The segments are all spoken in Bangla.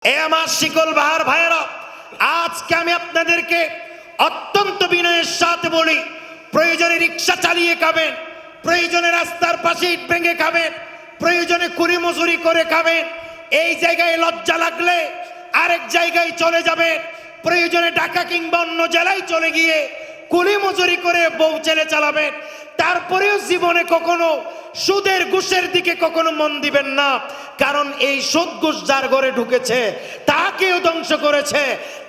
এ আমার শিকল বাহার ভাইয়েরা, আজকে আমি আপনাদেরকে অত্যন্ত বিনয়ের সাথে বলি, প্রয়োজনে রিক্সা চালিয়ে খাবেন, প্রয়োজনে রাস্তার পাশে ইট ভেঙে খাবেন, প্রয়োজনে কুলি মজুরি করে খাবেন। এই জায়গায় লজ্জা লাগলে আরেক জায়গায় চলে যাবেন, প্রয়োজনে ঢাকা কিংবা অন্য জেলায় চলে গিয়ে কুলি মজুরি করে বউ ছেলে চালাবেন। তারপরেও জীবনে কখনো সুদের ঘুষের দিকে কখনো মন দিবেন না, কারণ এই সুদ ঘুষ যার ঘরে ঢুকেছে তাকেও ধ্বংস করেছে,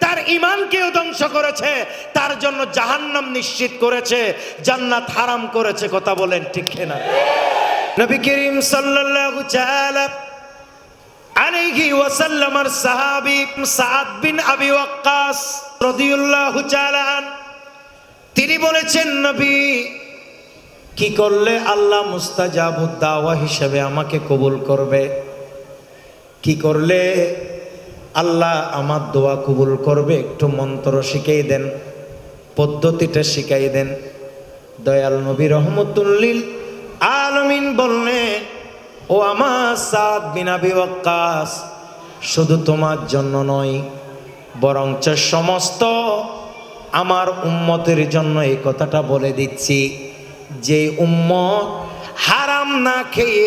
তার ঈমানকেও ধ্বংস করেছে, তার জন্য জাহান্নাম নিশ্চিত করেছে, জান্নাত হারাম করেছে। কথা বলেন ঠিক কিনা? নবী করিম সাল্লাল্লাহু তাআলা আলাইহি ওয়াসাল্লামের সাহাবী সাদ বিন আবি ওয়াক্কাস রাদিয়াল্লাহু তাআলা তিনি বলেছেন, নবী কি করলে আল্লাহ মুস্তাজাবুদ দাওয়া হিসেবে আমাকে কবুল করবে? কি করলে আল্লাহ আমার দোয়া কবুল করবে? একটু মন্ত্র শিখিয়ে দেন, পদ্ধতিটা শিখাই দেন। দয়াল নবী রহমতুল লিল আলামিন বললেন, ও আমার সাদ বিন আবি ওয়াক্কাস, শুধু তোমার জন্য নয়, বরঞ্চ সমস্ত আমার উম্মতের জন্য এই কথাটা বলে দিচ্ছি, যে উম্মত হারাম না খেয়ে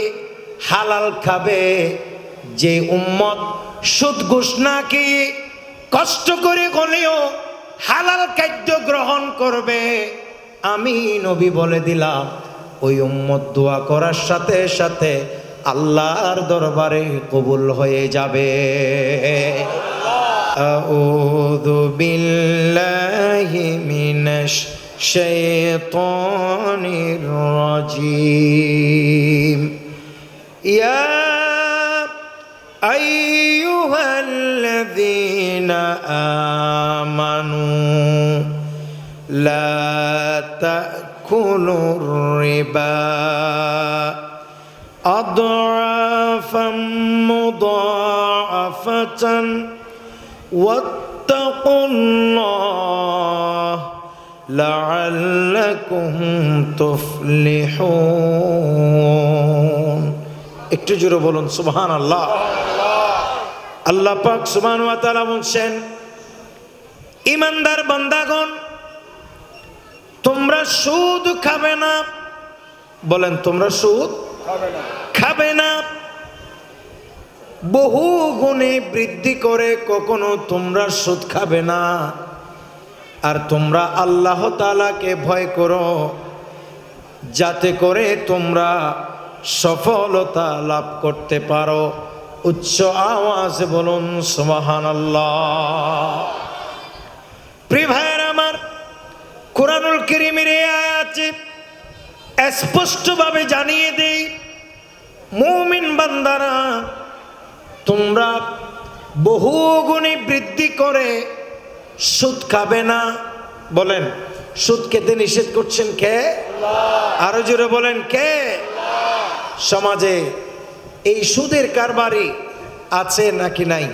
হালাল খাবে, যে উম্মত সুদ ঘুষ না খেয়ে কষ্ট করে হলেও হালাল খাদ্য গ্রহণ করবে, আমি নবী বলে দিলাম ওই উম্মত দোয়া করার সাথে সাথে আল্লাহর দরবারে কবুল হয়ে যাবে। আউযু বিল্লাহি মিনাশ শাইতানির রাজিম। ইয়া আইয়ুহাল্লাযীনা আমানু লা তাকুলুর রিবা আদআফাম মুদাআফাতান ওয়াত্তাকুল্লাহ লাআল্লাকুম তুফলিহুন। একটু জোরে বলুন সুবহানাল্লাহ। আল্লাহ পাক সুবহানাহু ওয়া তাআলা বলছেন, ঈমানদার বান্দাগণ, তোমরা সুদ খাবে না। বলেন, তোমরা সুদ খাবে না। বহু গুণে বৃদ্ধি করে কখনো তোমরা সুদ খাবে না। আর তোমরা আল্লাহ তাআলাকে ভয় করো, যাতে করে তোমরা সফলতা লাভ করতে পারো। উচ্চ আওয়াজে বলুন সুবহানাল্লাহ। প্রিয় ভাইয়েরা আমার, কুরআনুল কারীমের এই আয়াতে স্পষ্টভাবে জানিয়ে দেই, মুমিন বান্দারা, তোমরা বহু গুণে বৃদ্ধি করে সুদ খাবে না। বলেন, সুদ খেতে নিষেধ করছেন কে? আরো জোরে বলেন, কে? সমাজে এই সুদের কারবারি আছে নাকি নাই?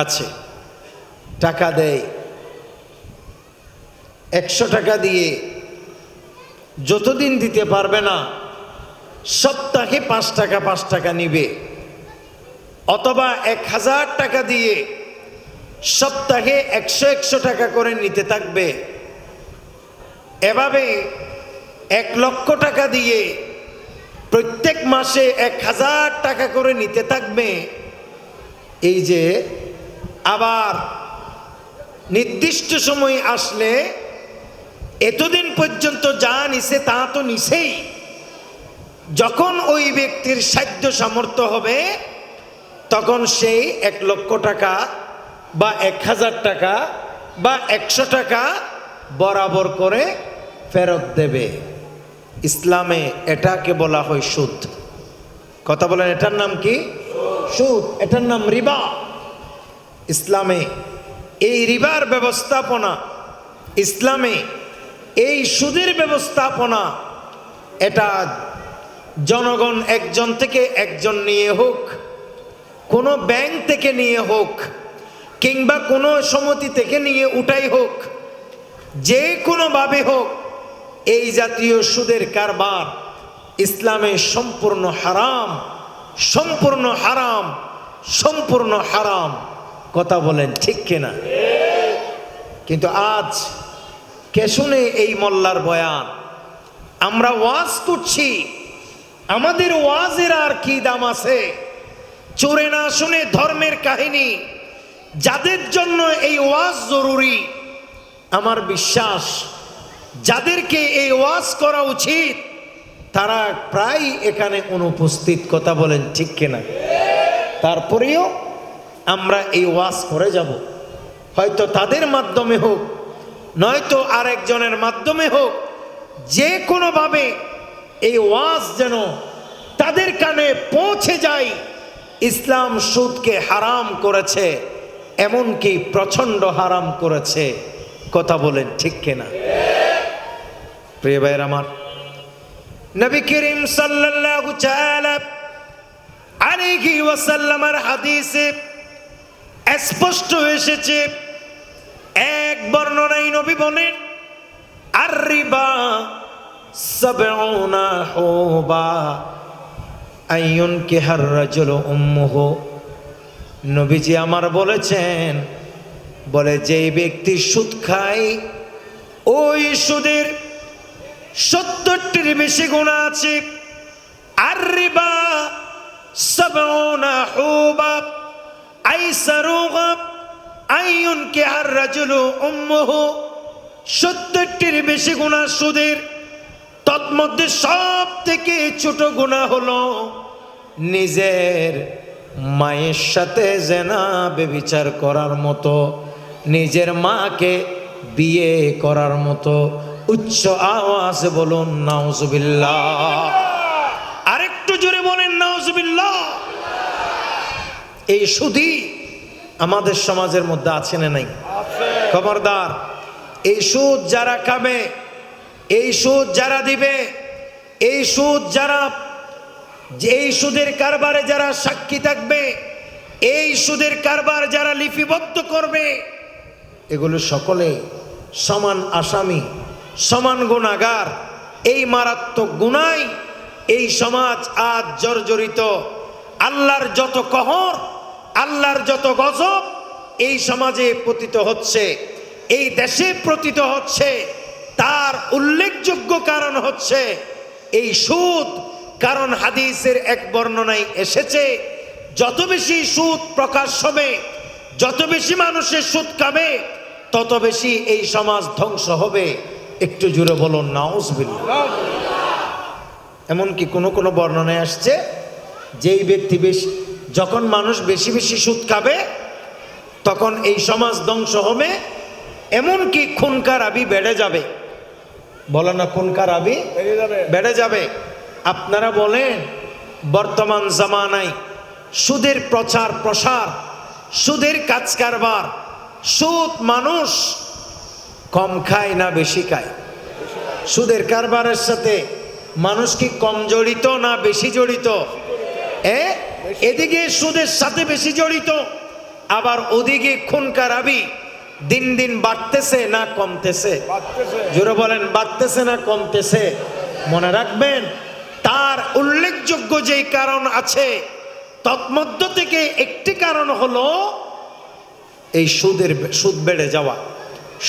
আছে। টাকা দেয়, 100 টাকা দিয়ে যতদিন দিতে পারবে না, সপ্তাহে 5 টাকা নিবে, অথবা 1000 টাকা দিয়ে সপ্তাহে 100 টাকা করে নিতে থাকবে। এভাবে 1 লক্ষ টাকা দিয়ে প্রত্যেক মাসে 1000 টাকা করে নিতে থাকবে। এই যে আবার নির্দিষ্ট সময় আসলে এতদিন পর্যন্ত যা নিছে তা তো নিছেই। যখন ওই ব্যক্তির সাধ্য সামর্থ্য হবে, তখন সেই 1 লক্ষ টাকা বা 1000 টাকা বা 100 টাকা বরাবর করে ফেরত দেবে। ইসলামে এটাকে বলা হয় সুদ। কথা বলেন, এটার নাম কি? সুদ। এটার নাম রিবা। ইসলামে এই রিবার ব্যবস্থাপনা, ইসলামে এই সুদের ব্যবস্থাপনা, এটা জনগণ একজন থেকে একজন নিয়ে হোক, কোনো ব্যাংক থেকে নিয়ে হোক, কিংবা কোনো সমিতি থেকে নিয়ে উঠাই হোক, যে কোনোভাবে হোক, এই জাতীয় সুদের কারবার ইসলামে সম্পূর্ণ হারাম, সম্পূর্ণ হারাম। সম্পূর্ণ হারাম। কথা বলেন ঠিক কিনা? কিন্তু আজ কে শুনে এই মোল্লার বয়ান? আমরা ওয়াজ করছি, আমাদের ওয়াজের আর কি দাম আছে? চোরে না শুনে ধর্মের কাহিনী, যাদের জন্য এই ওয়াজ জরুরি, আমার বিশ্বাস যাদেরকে এই ওয়াজ করা উচিত তারা প্রায় এখানে অনুপস্থিত। কথা বলেন ঠিক কিনা? তারপরেও আমরা এই ওয়াজ করে যাব, হয়তো তাদের মাধ্যমে হোক, নয়তো আরেকজনের মাধ্যমে হোক, যে কোনোভাবে এই ওয়াজ যেন তাদের কানে পৌঁছে যায়। ইসলাম সুদকে হারাম করেছে, এমনকি প্রচণ্ড হারাম করেছে। কথা বলেন ঠিক কিনা? প্রিয় ভাইয়ের আমার, নবী করিম সাল্লাল্লাহু তাআলা আলাইহি ওয়াসাল্লামের হাদিসে স্পষ্ট এসেছে, এক বর্ণনায় নবী বলেন, আর রিবা সাবউনা হুবা আইয়ুন কিহার রাজুল উম্মুহু। নবীজি আমার বলেছেন, বলে যেই ব্যক্তি সুদ খায় ওই সুদের 70টির বেশি গুনাহ আছে। আর রিবা সাবউনা হুবা আইসারুগা আইয়ুন কিহার রাজুল উম্মুহু। 70টির বেশি গুনাহ সুদের। তন্মধ্যে সব থেকে ছোট গুনাহ হলো নিজের মায়ের সাথে জেনা ব্যভিচার করার মতো, নিজের মাকে বিয়ে করার মতো। উচ্চ আওয়াজ বলুন নাউজুবিল্লাহ। আরেকটু জোরে বলেন নাউজুবিল্লাহ। এই সুদই আমাদের সমাজের মধ্যে আছে না নাই? খবরদার, এই সুদ যারা খাবে, এই সুদ যারা দিবে, এই সুদ যারা, এই সুদের কারবারে যারা সাক্ষী থাকবে, এই সুদের কারবার যারা লিপিবদ্ধ করবে, এগুলো সকলে সমান আসামি, সমান গুনাহগার। এই মারাত্মক গুনায় এই সমাজ আজ জর্জরিত। আল্লাহর যত কহর, আল্লাহর যত গজব এই সমাজে পতিত হচ্ছে, এই দেশে পতিত হচ্ছে। তার উল্লেখযোগ্য কারণ হচ্ছে এই সুদ। কারণ হাদিসের এক বর্ণনায় এসেছে, যত বেশি সুদ প্রকাশ হবে, যত বেশি মানুষের সুদ খাবে, তত বেশি এই সমাজ ধ্বংস হবে। একটু জুড়ে বলুন নাউজুবিল্লাহ। এমনকি কোনো কোনো বর্ণনায় আসছে, যেই ব্যক্তি বেশি, যখন মানুষ বেশি বেশি সুদ খাবে তখন এই সমাজ ধ্বংস হবে। এমনকি খুন খারাপি বেড়ে যাবে। বলে না, খুন খারাপি বেড়ে যাবে। আপনারা বলেন, বর্তমান জামানায় সুদের প্রচার প্রসার, সুদের কাজ কারবার, সুদ মানুষ কম খায় না বেশি খায়? সুদের কারবারের সাথে মানুষ কি কম জড়িত না বেশি জড়িত? এদিকে সুদের সাথে বেশি জড়িত, আবার ওদিকে খুন খারাপি দিন দিন বাড়তেছে না কমতেছে? জোরে বলেন, বাড়তেছে না কমতেছে? মনে রাখবেন, তার উল্লেখযোগ্য যেই কারণ আছে, তন্মধ্য থেকে একটি কারণ হলো এই সুদ বেড়ে যাওয়া।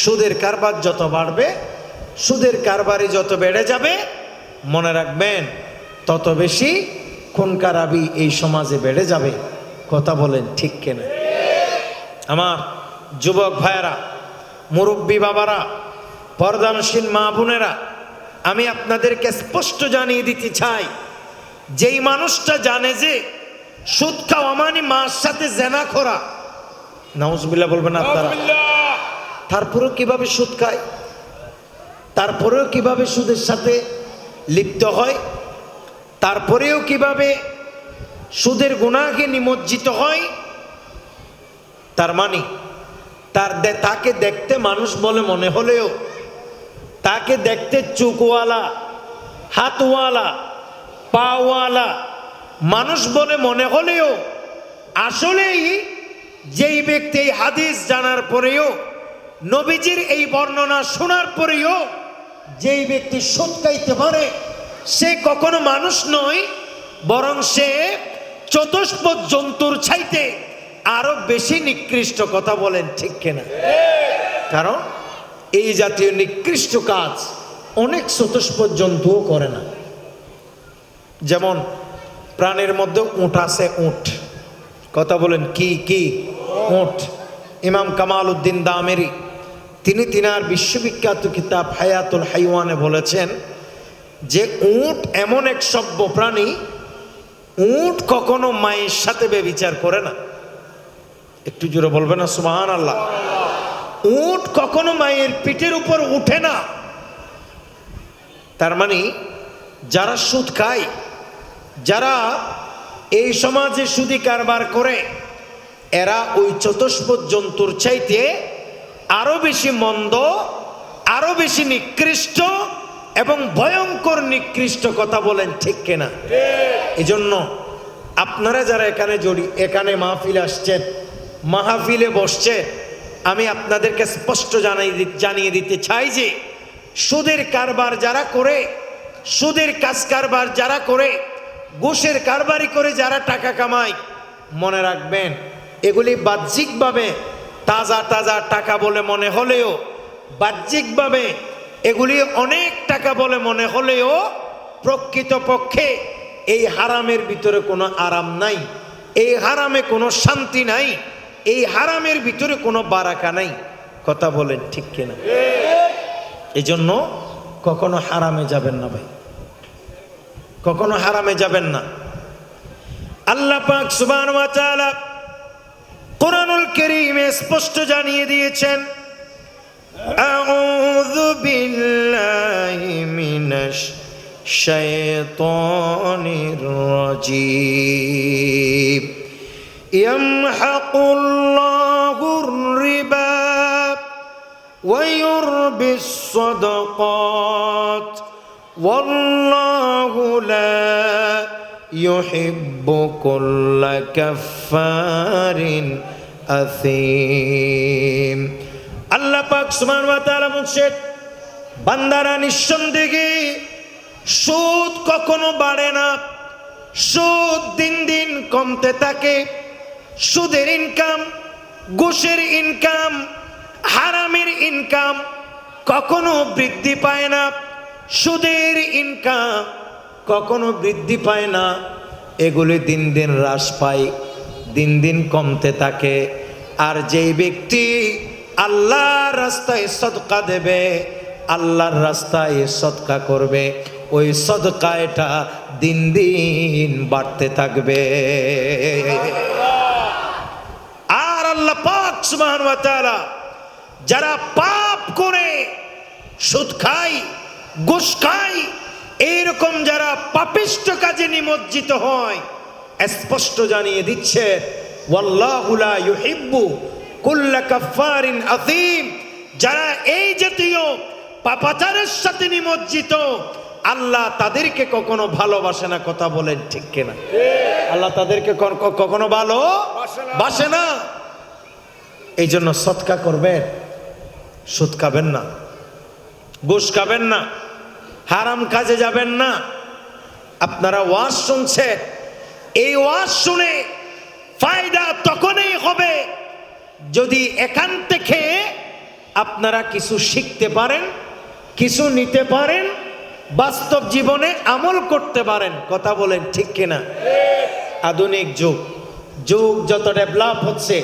সুদের কারবার যত বাড়বে, সুদের কারবারি যত বেড়ে যাবে, মনে রাখবেন তত বেশি খুন খারাপি এই সমাজে বেড়ে যাবে। কথা বলেন ঠিক কিনা? আমার যুবক ভাইয়েরা, মুরব্বী বাবারা, পর্দানশীল মা বোনেরা, আমি আপনাদেরকে স্পষ্ট জানিয়ে দিতে চাই, যেই মানুষটা জানে যে সুদ খাওয়া মানে মার সাথে জেনা করা, নাউজুবিল্লাহ বলবেন আপনারা, তারপরেও কিভাবে সুদ খায়, তারপরেও কিভাবে সুদের সাথে লিপ্ত হয়, তারপরেও কিভাবে সুদের গুনাহে নিমজ্জিত হয়, তার মানে তাকে দেখতে মানুষ বলে মনে হলেও, তাকে দেখতে চোখওয়ালা, হাতওয়ালা, পাওয়ালা মানুষ বলে মনে হলেও, আসলেই যেই ব্যক্তি এই হাদিস জানার পরেও, নবীজির এই বর্ণনা শোনার পরেও যেই ব্যক্তি সুদ খাইতে পারে, সে কখনো মানুষ নয়, বরং সে চতুষ্পদ জন্তুর চাইতে আরো বেশি নিকৃষ্ট। কথা বলেন ঠিক কিনা? কারণ এই জাতীয় নিকৃষ্ট কাজ অনেক চতুষ্পদ জন্তুও করে না। যেমন প্রাণের মধ্যে উট আছে, উট। কথা বলেন কি কি? উট। ইমাম কামাল উদ্দিন দামেরি তিনি তিনার বিশ্ববিখ্যাত কিতাব হায়াতুল হাইওয়ানে বলেছেন যে উট এমন এক সভ্য প্রাণী, উট কখনো মায়ের সাথে ব্যভিচার করে না। একটু জোরে বলবে না সুবহানাল্লাহ? উট কখনো মায়ের পিঠের উপর উঠে না। তার মানে যারা সুদ খায়, যারা এই সমাজে সুদি কারবার করে, এরা ওই চতুষ্পদ জন্তুর চাইতে আরো বেশি মন্দ, আরো বেশি নিকৃষ্ট এবং ভয়ঙ্কর নিকৃষ্ট। কথা বলেন ঠিক কিনা? এজন্য আপনারা যারা এখানে মাহফিলে আসছেন, মাহফিলে বসছে, আমি আপনাদেরকে স্পষ্ট জানিয়ে দিতে চাই যে সুদের কারবার যারা করে, সুদের কাজ কারবার যারা করে, ঘুষের কারবারি করে যারা টাকা কামায়, মনে রাখবেন এগুলি বাহ্যিকভাবে তাজা তাজা টাকা বলে মনে হলেও, বাহ্যিকভাবে এগুলি অনেক টাকা বলে মনে হলেও প্রকৃতপক্ষে এই হারামের ভিতরে কোনো আরাম নাই, এই হারামে কোনো শান্তি নাই, এই হারামের ভিতরে কোনো বারাকা নাই। কথা বলেন ঠিক কিনা? এই জন্য কখনো হারামে যাবেন না ভাই, কখনো হারামে যাবেন না। আল্লাহ পাক সুবহানাহু ওয়া তাআলা কুরআনুল কারীমে স্পষ্ট জানিয়ে দিয়েছেন, আউযু বিল্লাহি মিনাশ শাইতানির রাজীম, ইয়ামহাকুল্লাহুর রিবা ওয়া ইউরবিস সাদাকাত ওয়াল্লাহু লা ইউহিব্বু কুল্লা কাফফারিন আথীম। আল্লাহ পাক সুবহানাহু ওয়া তাআলা বলেন, বান্দারা নিঃসন্দেহে সুদ কখনো বাড়ে না, সুদ দিন দিন কমতে থাকে। সুদের ইনকাম, ঘুষের ইনকাম, হারামের ইনকাম কখনো বৃদ্ধি পায় না। সুদের ইনকাম কখনো বৃদ্ধি পায় না, এগুলি দিন দিন হ্রাস পায়, দিন দিন কমতে থাকে। আর যেই ব্যক্তি আল্লাহর রাস্তায় সদকা দেবে, আল্লাহর রাস্তায় সদকা করবে, ওই সদকা এটা দিন দিন বাড়তে থাকবে। আর আল্লাহ পাক সুবহানাহু ওয়া তাআলা যারা পাপ করে সুদ খায়, ঘুষ খায়, এইরকম যারা পাপিষ্ঠ কাজে নিমজ্জিত হয়, স্পষ্ট জানিয়ে দিচ্ছে, ওয়াল্লাহু লা ইউহিব্বু কুল্লা কাফফারিন আযীম। যারা এই জাতীয় পাপাচারের সাথে নিমজ্জিত, আল্লাহ তাদেরকে কখনো ভালোবাসে না। কথা বলেন ঠিক কিনা? আল্লাহ তাদেরকে কখনো ভালোবাসে না। এই জন্য সদকা করবেন, সুদ খাবেন না, ঘুষ খাবেন না, হারাম কাজে যাবেন না। আপনারা ওয়াজ শুনছেন, এই ওয়াজ শুনে ফায়দা তখনই হবে যদি এখান থেকে আপনারা কিছু শিখতে পারেন, কিছু নিতে পারেন, বাস্তব জীবনে আমল করতে পারেন। কথা বলেন ঠিক কিনা? আধুনিক যুগ যত ডেভেলপ হচ্ছে,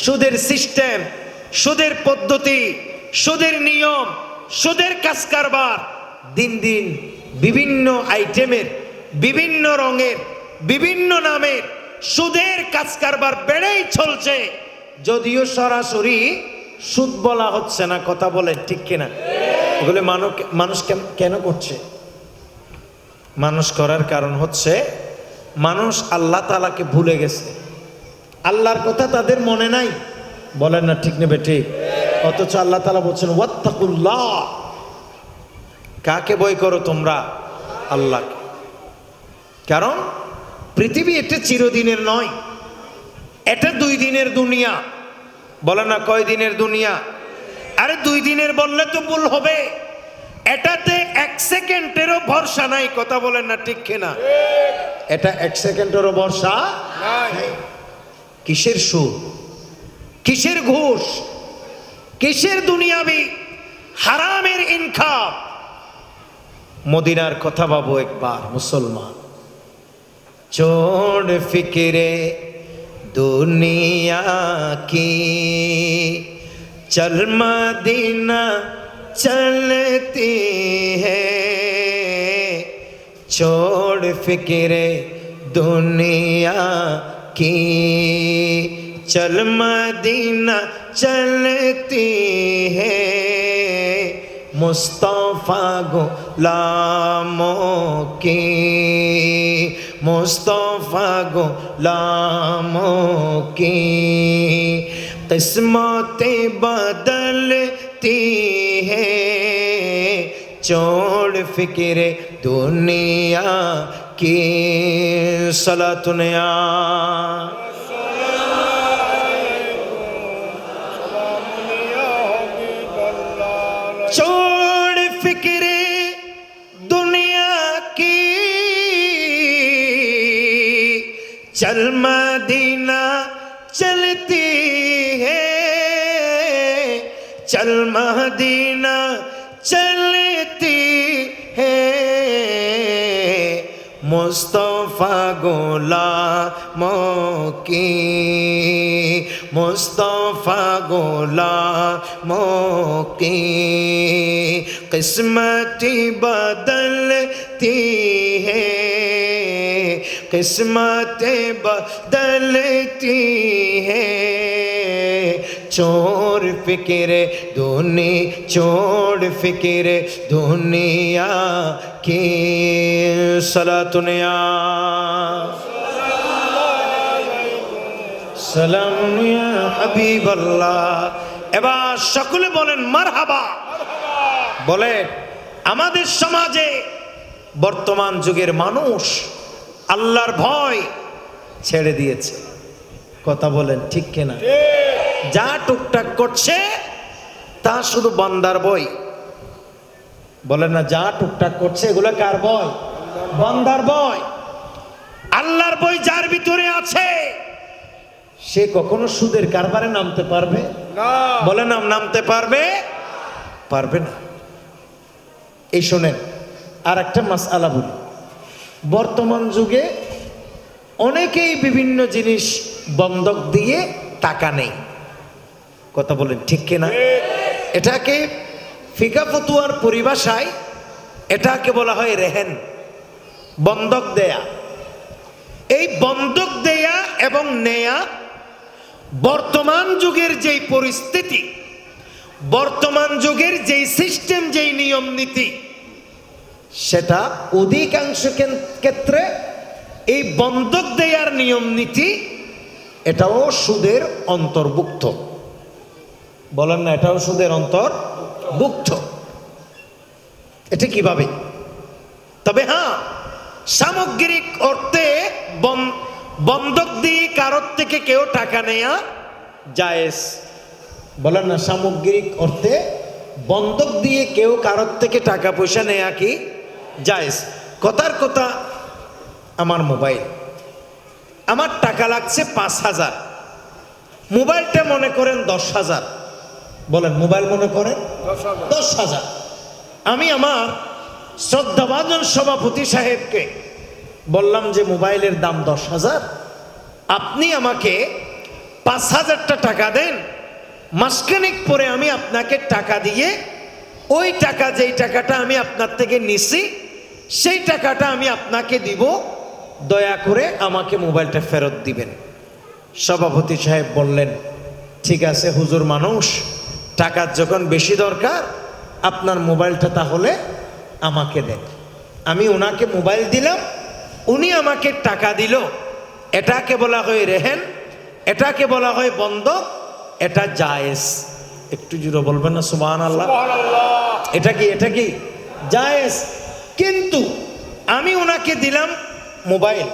সুদের সিস্টেম, সুদের পদ্ধতি, সুদের নিয়ম, সুদের কাজ কারবার দিন দিন বিভিন্ন আইটেমের, বিভিন্ন রঙের, বিভিন্ন নামের সুদের কাজ কারবার বেড়েই চলছে, যদিও সরাসরি সুদ বলা হচ্ছে না। কথা বলেন ঠিক কিনা? এগুলো মানুষ কেন করছে? মানুষ করার কারণ হচ্ছে মানুষ আল্লাহ তাআলাকে ভুলে গেছে, আল্লাহর কথা তাদের মনে নাই। বলেন না ঠিক নেবে ঠিক? অথচ আল্লাহ তাআলা বলছেন, ওয়াত্তাকুল্লাহ। কাকে ভয় করো তোমরা? আল্লাহকে। কারণ পৃথিবী এটা চিরদিনের নয়, এটা 2 দিনের দুনিয়া। বলে না কয় দিনের দুনিয়া? আরে 2 দিনের বললে তো ভুল হবে। এটাতে এক সেকেন্ডেরও ভরসা নাই, কথা বলেন না ঠিক কিনা? এটা এক সেকেন্ডেরও ভরসা নাই। কিসের সুদ, কিসের ঘুষ, কিসের দুনিয়াবি হারামের ইনকাম? মদিনার কথা ভাবো একবার মুসলমান। छोड़ फिक्रे दुनिया की, चल मदीना चलती है। छोड़ फिक्रे दुनिया की, चल मदीना चलती है। मुस्तफा गुलामों की, मुस्तफा गुलामों की किस्मतें बदलती है। छोड़ फिक्रे दुनिया की, सलातुनिया छोड़ फिक्रे दुनिया की, चल मदीना चलती है। चल मदीना चलती है। मुस्तफा गुलामों की, मुस्तफा गुलामों की किस्मती बदलती है। किस्मतें बदलती है। छोड़ फिक्रे छोड़ फिक्रे दुनिया की, सलातुनिया सलाम या হাবিবাল্লাহ। এবার সকলে বলেন মারহাবা। বলেন আমাদের সমাজে বর্তমান যুগের মানুষ আল্লাহর ভয় ছেড়ে দিয়েছে, কথা বলেন ঠিক কিনা? যা টুকটাক করছে তা শুধু বান্দার বই। বলেন না, যা টুকটাক করছে এগুলো কার বই? বান্দার বই। আল্লাহর বই যার ভিতরে আছে সে কখনো সুদের কারবারে নামতে পারবে না? বলেন নামতে পারবে? পারবে না। এই শোনেন আর একটা মাসআলা বলি। বর্তমান যুগে অনেকেই বিভিন্ন জিনিস বন্ধক দিয়ে টাকা নেই, কথা বলেন ঠিক কিনা? এটাকে ফিকা ফতুয়ার পরিভাষায় এটাকে বলা হয় রেহেন, বন্ধক দেয়া। এই বন্ধক দেয়া এবং নেয়া বর্তমান যুগের যেই পরিস্থিতি, বর্তমান যুগের যেই সিস্টেম, যেই নিয়ম নীতি, সেটা অধিকাংশ ক্ষেত্রে এই বন্ধক দেয়ার নিয়ম নীতি এটাও সুদের অন্তর্ভুক্ত। বলেন না, এটাও সুদের অন্তর্ভুক্ত। এটা কিভাবে? তবে হ্যাঁ, সামগ্রিক অর্থে বন্ধক দিয়ে কারোর থেকে কেউ টাকা নেয়া জায়েজ। বলেন না, সামগ্রিক অর্থে বন্ধক দিয়ে কেউ কারোর থেকে টাকা পয়সা নেয়া কি জায়েজ। কথার কথা, আমার মোবাইল, আমার টাকা লাগছে 5,000, মোবাইলটা মনে করেন 10,000। বলেন মোবাইল মনে করেন 10,000। আমি আমার শ্রদ্ধাভাজন সভাপতি সাহেবকে বললাম যে মোবাইলের দাম 10,000, আপনি আমাকে 5,000টা টাকা দেন, মাসখানেক পরে আমি আপনাকে টাকা দিয়ে ওই টাকা, যেই টাকাটা আমি আপনার থেকে নিছি সেই টাকাটা আমি আপনাকে দিব, দয়া করে আমাকে মোবাইলটা ফেরত দিবেন। সভাপতি সাহেব বললেন ঠিক আছে হুজুর, মানুষ টাকার যখন বেশি দরকার আপনার মোবাইলটা তাহলে আমাকে দেন। আমি ওনাকে মোবাইল দিলাম, উনি আমাকে টাকা দিল। এটাকে বলা হয় রেহেন, এটাকে বলা হয় বন্ধক, এটা জায়েজ। একটু জোরে বলবেন না সুবহানাল্লাহ? এটা কি জায়েজ। কিন্তু আমি ওনাকে দিলাম মোবাইল,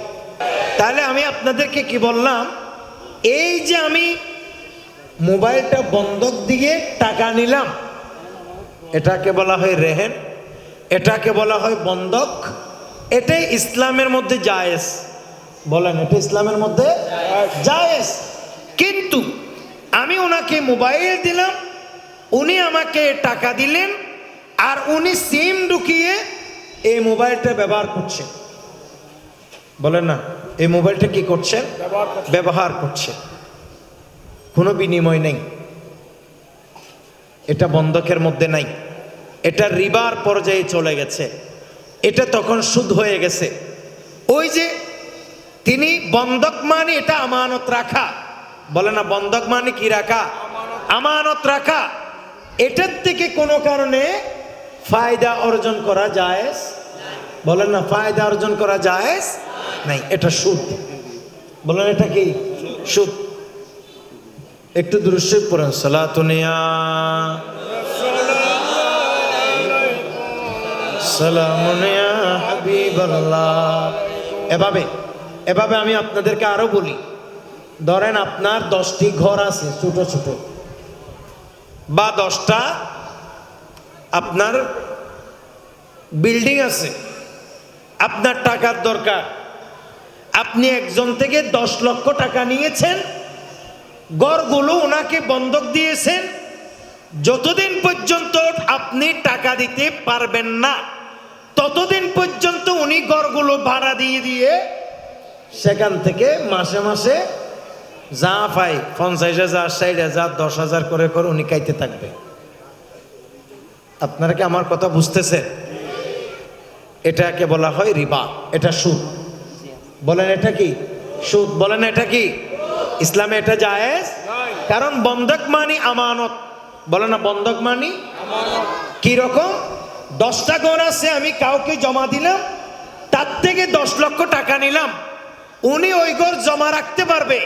তাহলে আমি আপনাদেরকে কি বললাম, এই যে আমি মোবাইলটা বন্ধক দিয়ে টাকা নিলাম, এটাকে বলা হয় রেহেন, এটাকে বলা হয় বন্ধক। এটাই ইসলামের মধ্যে জায়েজ। বলেন, এটা ইসলামের মধ্যে জায়েজ। কিন্তু আমি ওনাকে মোবাইল দিলাম, উনি আমাকে টাকা দিলেন, আর উনি সিম ঢুকিয়ে এই মোবাইলটা ব্যবহার করছেন। বলেন না, এই মোবাইলটা কি করছেন? ব্যবহার করছেন। কোনো বিনিময় নেই, এটা বন্ধকের মধ্যে নাই, এটা রিবার পর্যায়ে চলে গেছে, এটা তখন সুদ হয়ে গেছে। ওই যে তিনি বন্ধক মানে এটা আমানত রাখা। বলে না, বন্ধক মানে কি রাখা? আমানত রাখা। এটার থেকে কোনো কারণে ফায়দা অর্জন করা জায়েজ? বলেন না, ফায়দা অর্জন করা জায়েজ নাই, এটা সুদ। বলেন, এটা কি? সুদ। একটু দুরূদ শরীফ পড়েন, সালাতুনিয়া সালামুনিয়া হাবিবাল্লাহ। এভাবে আমি আপনাদেরকে আরো বলি। ধরেন আপনার 10টি ঘর আছে, ছোট ছোট, বা 10টা আপনার বিল্ডিং আছে, আপনার টাকার দরকার, আপনি একজন থেকে 10 লক্ষ টাকা নিয়েছেন, ঘরগুলো ওনাকে বন্ধক দিয়েছেন। যতদিন পর্যন্ত আপনি টাকা দিতে পারবেন না, ততদিন পর্যন্ত উনি ঘরগুলো ভাড়া দিয়ে দিয়ে সেখান থেকে মাসে মাসে যা পাই 50,000, 60,000, 10,000 করে করে উনি খাইতে থাকবে। আপনারা কি আমার কথা বুঝতেছেন? এটাকে বলা হয় রিবা, এটা সুদ। বলেন, এটা কি? সুদ। বলেন, এটা কি? ইসলামে এটা জায়েজ? কারণ বন্ধক মানি আমানত। বলে না, বন্ধক মানি কি রকম? 10টা ঘর আছে, আমি কাউকে জমা দিলাম, তার থেকে 10 লক্ষ টাকা নিলাম, উনি ওই ঘর জমা রাখতে পারবে,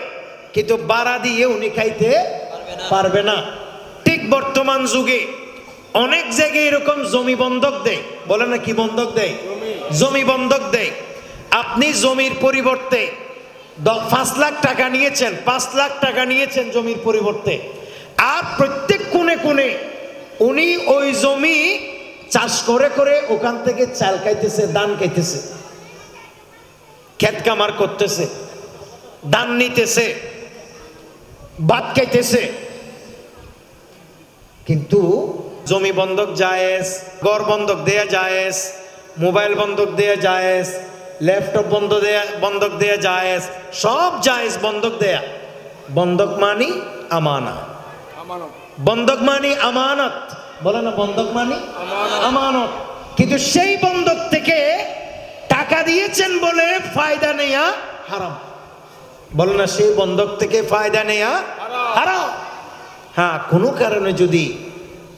কিন্তু ভাড়া দিয়ে উনি খাইতে পারবে না। ঠিক বর্তমান যুগে অনেক জায়গায় এরকম জমি বন্ধক দেয়। বলে না, কি বন্ধক দেয়? জমি বন্ধক দেয়। আপনি জমির পরিবর্তে 5 লাখ টাকা নিয়েছেন, 5 লাখ টাকা নিয়েছেন জমির পরিবর্তে, আর প্রত্যেক কোণে কোণে উনি ওই জমি চাষ করে করে ওখান থেকে চাল খাইতেছে, ধান খাইতেছে, ক্ষেত কামার করতেছে, ধান নিতেছে, ভাত খাইতেছে। কিন্তু জমি বন্ধক জায়েজ, ঘর বন্ধক দেয়া জায়েজ, মোবাইল বন্ধক দেয়া জায়েজ, ল্যাপটপ বন্ধক দেয়া জায়েজ, সব জায়েজ বন্ধক দেয়া। বন্ধক মানি আমানা, বন্ধক মানি আমানত। বলে না, বন্ধক মানি আমানত। কিন্তু সেই বন্ধক থেকে টাকা দিয়েছেন বলে ফায়দা নেয়া হারাম। বলে না, সেই বন্ধক থেকে ফায়দা নেয়া হারাম। হ্যাঁ, কোনো কারণে যদি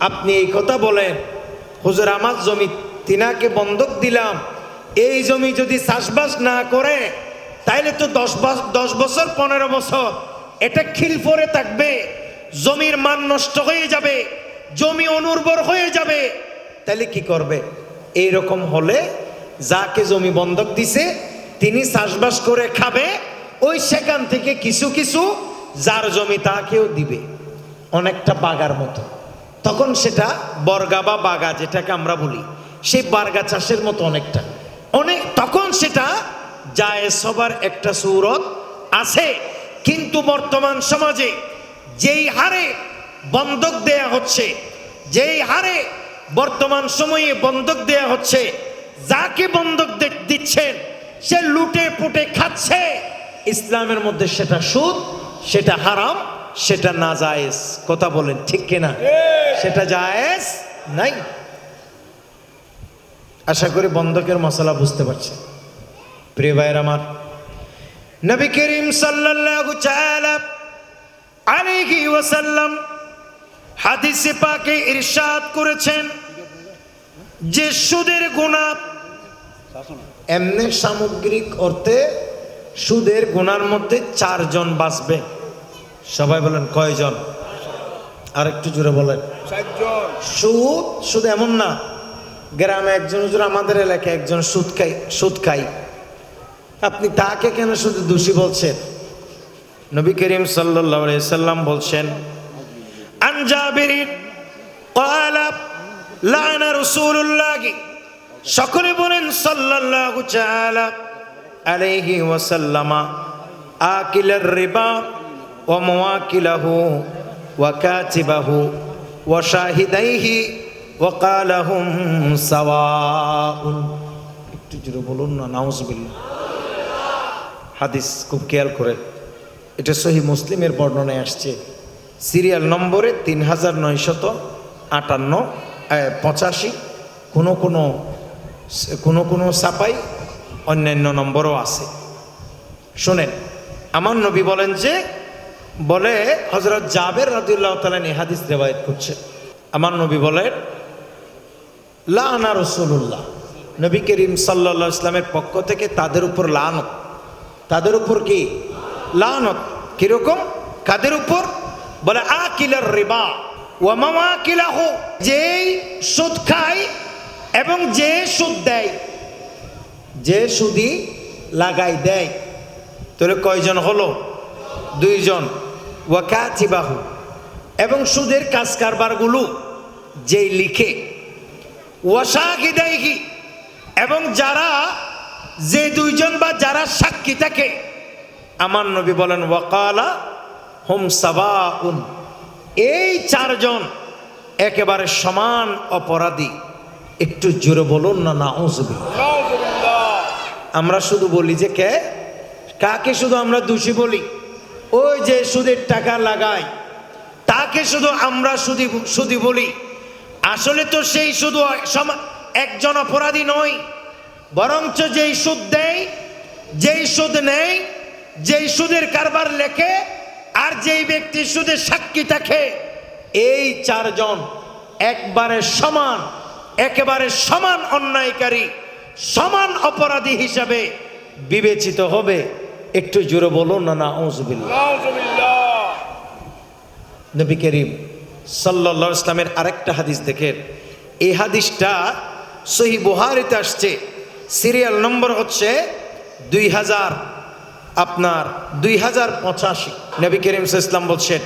আপনি এই কথা বলেন, হুজুর আমার জমি তিনাকে বন্ধক দিলাম, এই জমি যদি চাষবাস না করে তাইলে তো 10 বছর 15 বছর এটা খিল পরে থাকবে, জমির মান নষ্ট হয়ে যাবে, জমি অনুর্বর হয়ে যাবে, তাহলে কি করবে? এইরকম হলে যাকে জমি বন্ধক দিছে তিনি চাষবাস করে খাবে, ওই সেখান থেকে কিছু কিছু যার জমি তাকেও দিবে, অনেকটা বাগার মতো। তখন সেটা বর্গা বা বাগা যেটাকে আমরা বলি, সেই বার্গা চাষের মতো অনেকটা, তখন সেটা জায়েজ হবার একটা সূরত আছে। কিন্তু বর্তমান সমাজে যেই হারে বন্ধক দেয়া হচ্ছে, যেই হারে বর্তমান সময়ে বন্ধক দেয়া হচ্ছে, যাকে বন্ধক দিচ্ছেন সে লুটে পুটে খাচ্ছে। ইসলামের মধ্যে সেটা সুদ, সেটা হারাম, সেটা না জায়েজ। কথা বলেন ঠিক কিনা? সেটা জায়েজ নাই। আশা করি বন্ধকের মশলা বুঝতে পারছেন। প্রিয় ভাইয়ের আমার, নবী করিম সাল্লাল্লাহু তাআলা আলাইহি ওয়াসাল্লাম হাদিসে পাকে ইরশাদ করেছেন যে সুদের গুনাহ, এমনি সামগ্রিক অর্থে সুদের গুনার মধ্যে 4 জন বাঁচবে। সবাই বলেন কয়জন? আর একটু জোরে বলেন। 4 জন। সুদ এমন না গ্রামে একজন হুজুর, আমাদের এলাকায় একজন সুদ খাই, আপনি তাকে কেন শুধু দোষী বলছেন? নবী করিম সাল্লাল্লাহু আলাইহি সাল্লাম বলছেন, আন জাবির ক্বালা লা'না রাসূলুল্লাহ সকলে বলেন সাল্লাল্লাহু তাআলা আলাইহি ওয়াসাল্লামা আকিলার রিবা ওয়া মুওয়াকিলাহু ওয়া কাতিবাহু ওয়া শাহিদাইহি ওয়া ক্বালাহুম সাওয়াউন। একটু জোরে বলুন না নাউজুবিল্লাহ। হাদিস খুব খেয়াল করে, এটা সহিহ মুসলিমের বর্ণনায় আসছে, সিরিয়াল নম্বরে 3985, কোনো কোনো ছাপাই অন্যান্য নম্বরও আছে। শোনেন, আমার নবী বলেন যে, বলে হযরত জাবের রাদিয়াল্লাহু তাআলা এই হাদিস রিওয়ায়াত করছে, আমার নবী বলেন লানা রাসূলুল্লাহ, নবী করিম সাল্লাল্লাহু আলাইহি ওয়াসাল্লামের পক্ষ থেকে তাদের উপর লানত। তাদের উপর কি লানত? কিরকম? কাদের উপর? বলে আকিলার রিবা ওয়া মাওয়াকিলাহু, যেই সুদ খায় এবং যে সুদ দেয়, যে সুদি লাগাই দেয়। তাহলে কয়জন হলো? দুইজন। ওয়া কাতিবাহু, এবং সুদের কাজ কারবারগুলো যেই লিখে। ওয়া শাহিদাইহি, এবং যারা যে দুইজন বা যারা সাক্ষী থাকে। আমার নবী বলেন ওয়াকালা হুম সাওয়াউন, এই চারজন একেবারে সমান অপরাধী। একটু জোরে বলুন না নাউজুবিল্লাহ। আমরা শুধু বলি যে কাকে শুধু আমরা দোষী বলি? ওই যে সুদের টাকা লাগায় তাকে শুধু আমরা সুদি বলি। আসলে তো সেই শুধু একজন অপরাধী নয়, বরঞ্চ যেই সুদ দেয়, যেই সুদ নেয়, যেই সুদের কারবার লেখে, আর যেই ব্যক্তি সুদের সাক্ষী থাকে, এই চারজন একবারে সমান, একেবারে সমান অন্যায়কারী, সমান অপরাধী হিসাবে বিবেচিত হবে। একটু জোরে বলুন না নাউজুবিল্লাহ। নবী করিম সাল্লাল্লাহু আলাইহি ওয়াসাল্লামের আরেকটা হাদিস দেখেন, এই হাদিসটা সহিহ বুখারীতে আসছে, সিরিয়াল নম্বর হচ্ছে 2085। নবী করিম সাল্লাল্লাহু আলাইহি ওয়াসাল্লাম বলছেন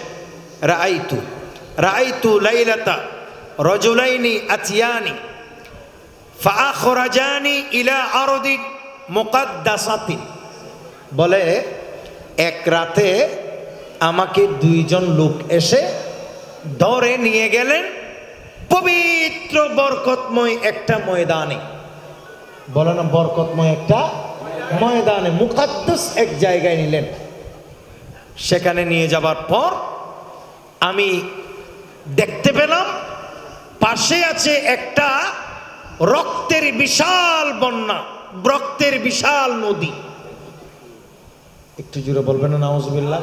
রাআইতু লাইলাতা রাজুলাইনি আতিয়ানি ফাআখরাজানি ইলা আরদিন মুকাদ্দাসাতিন। বলে এক রাতে আমাকে দুইজন লোক এসে ধরে নিয়ে গেলেন পবিত্র বরকতময় একটা ময়দানে। বলে না, বরকতময় একটা ময়দানে, মুকাদ্দাস এক জায়গায় নিলেন। সেখানে নিয়ে যাবার পর আমি দেখতে পেলাম পাশে আছে একটা রক্তের বিশাল বন্যা, রক্তের বিশাল নদী। একটু জোরে বলবেন না নাউজুবিল্লাহ।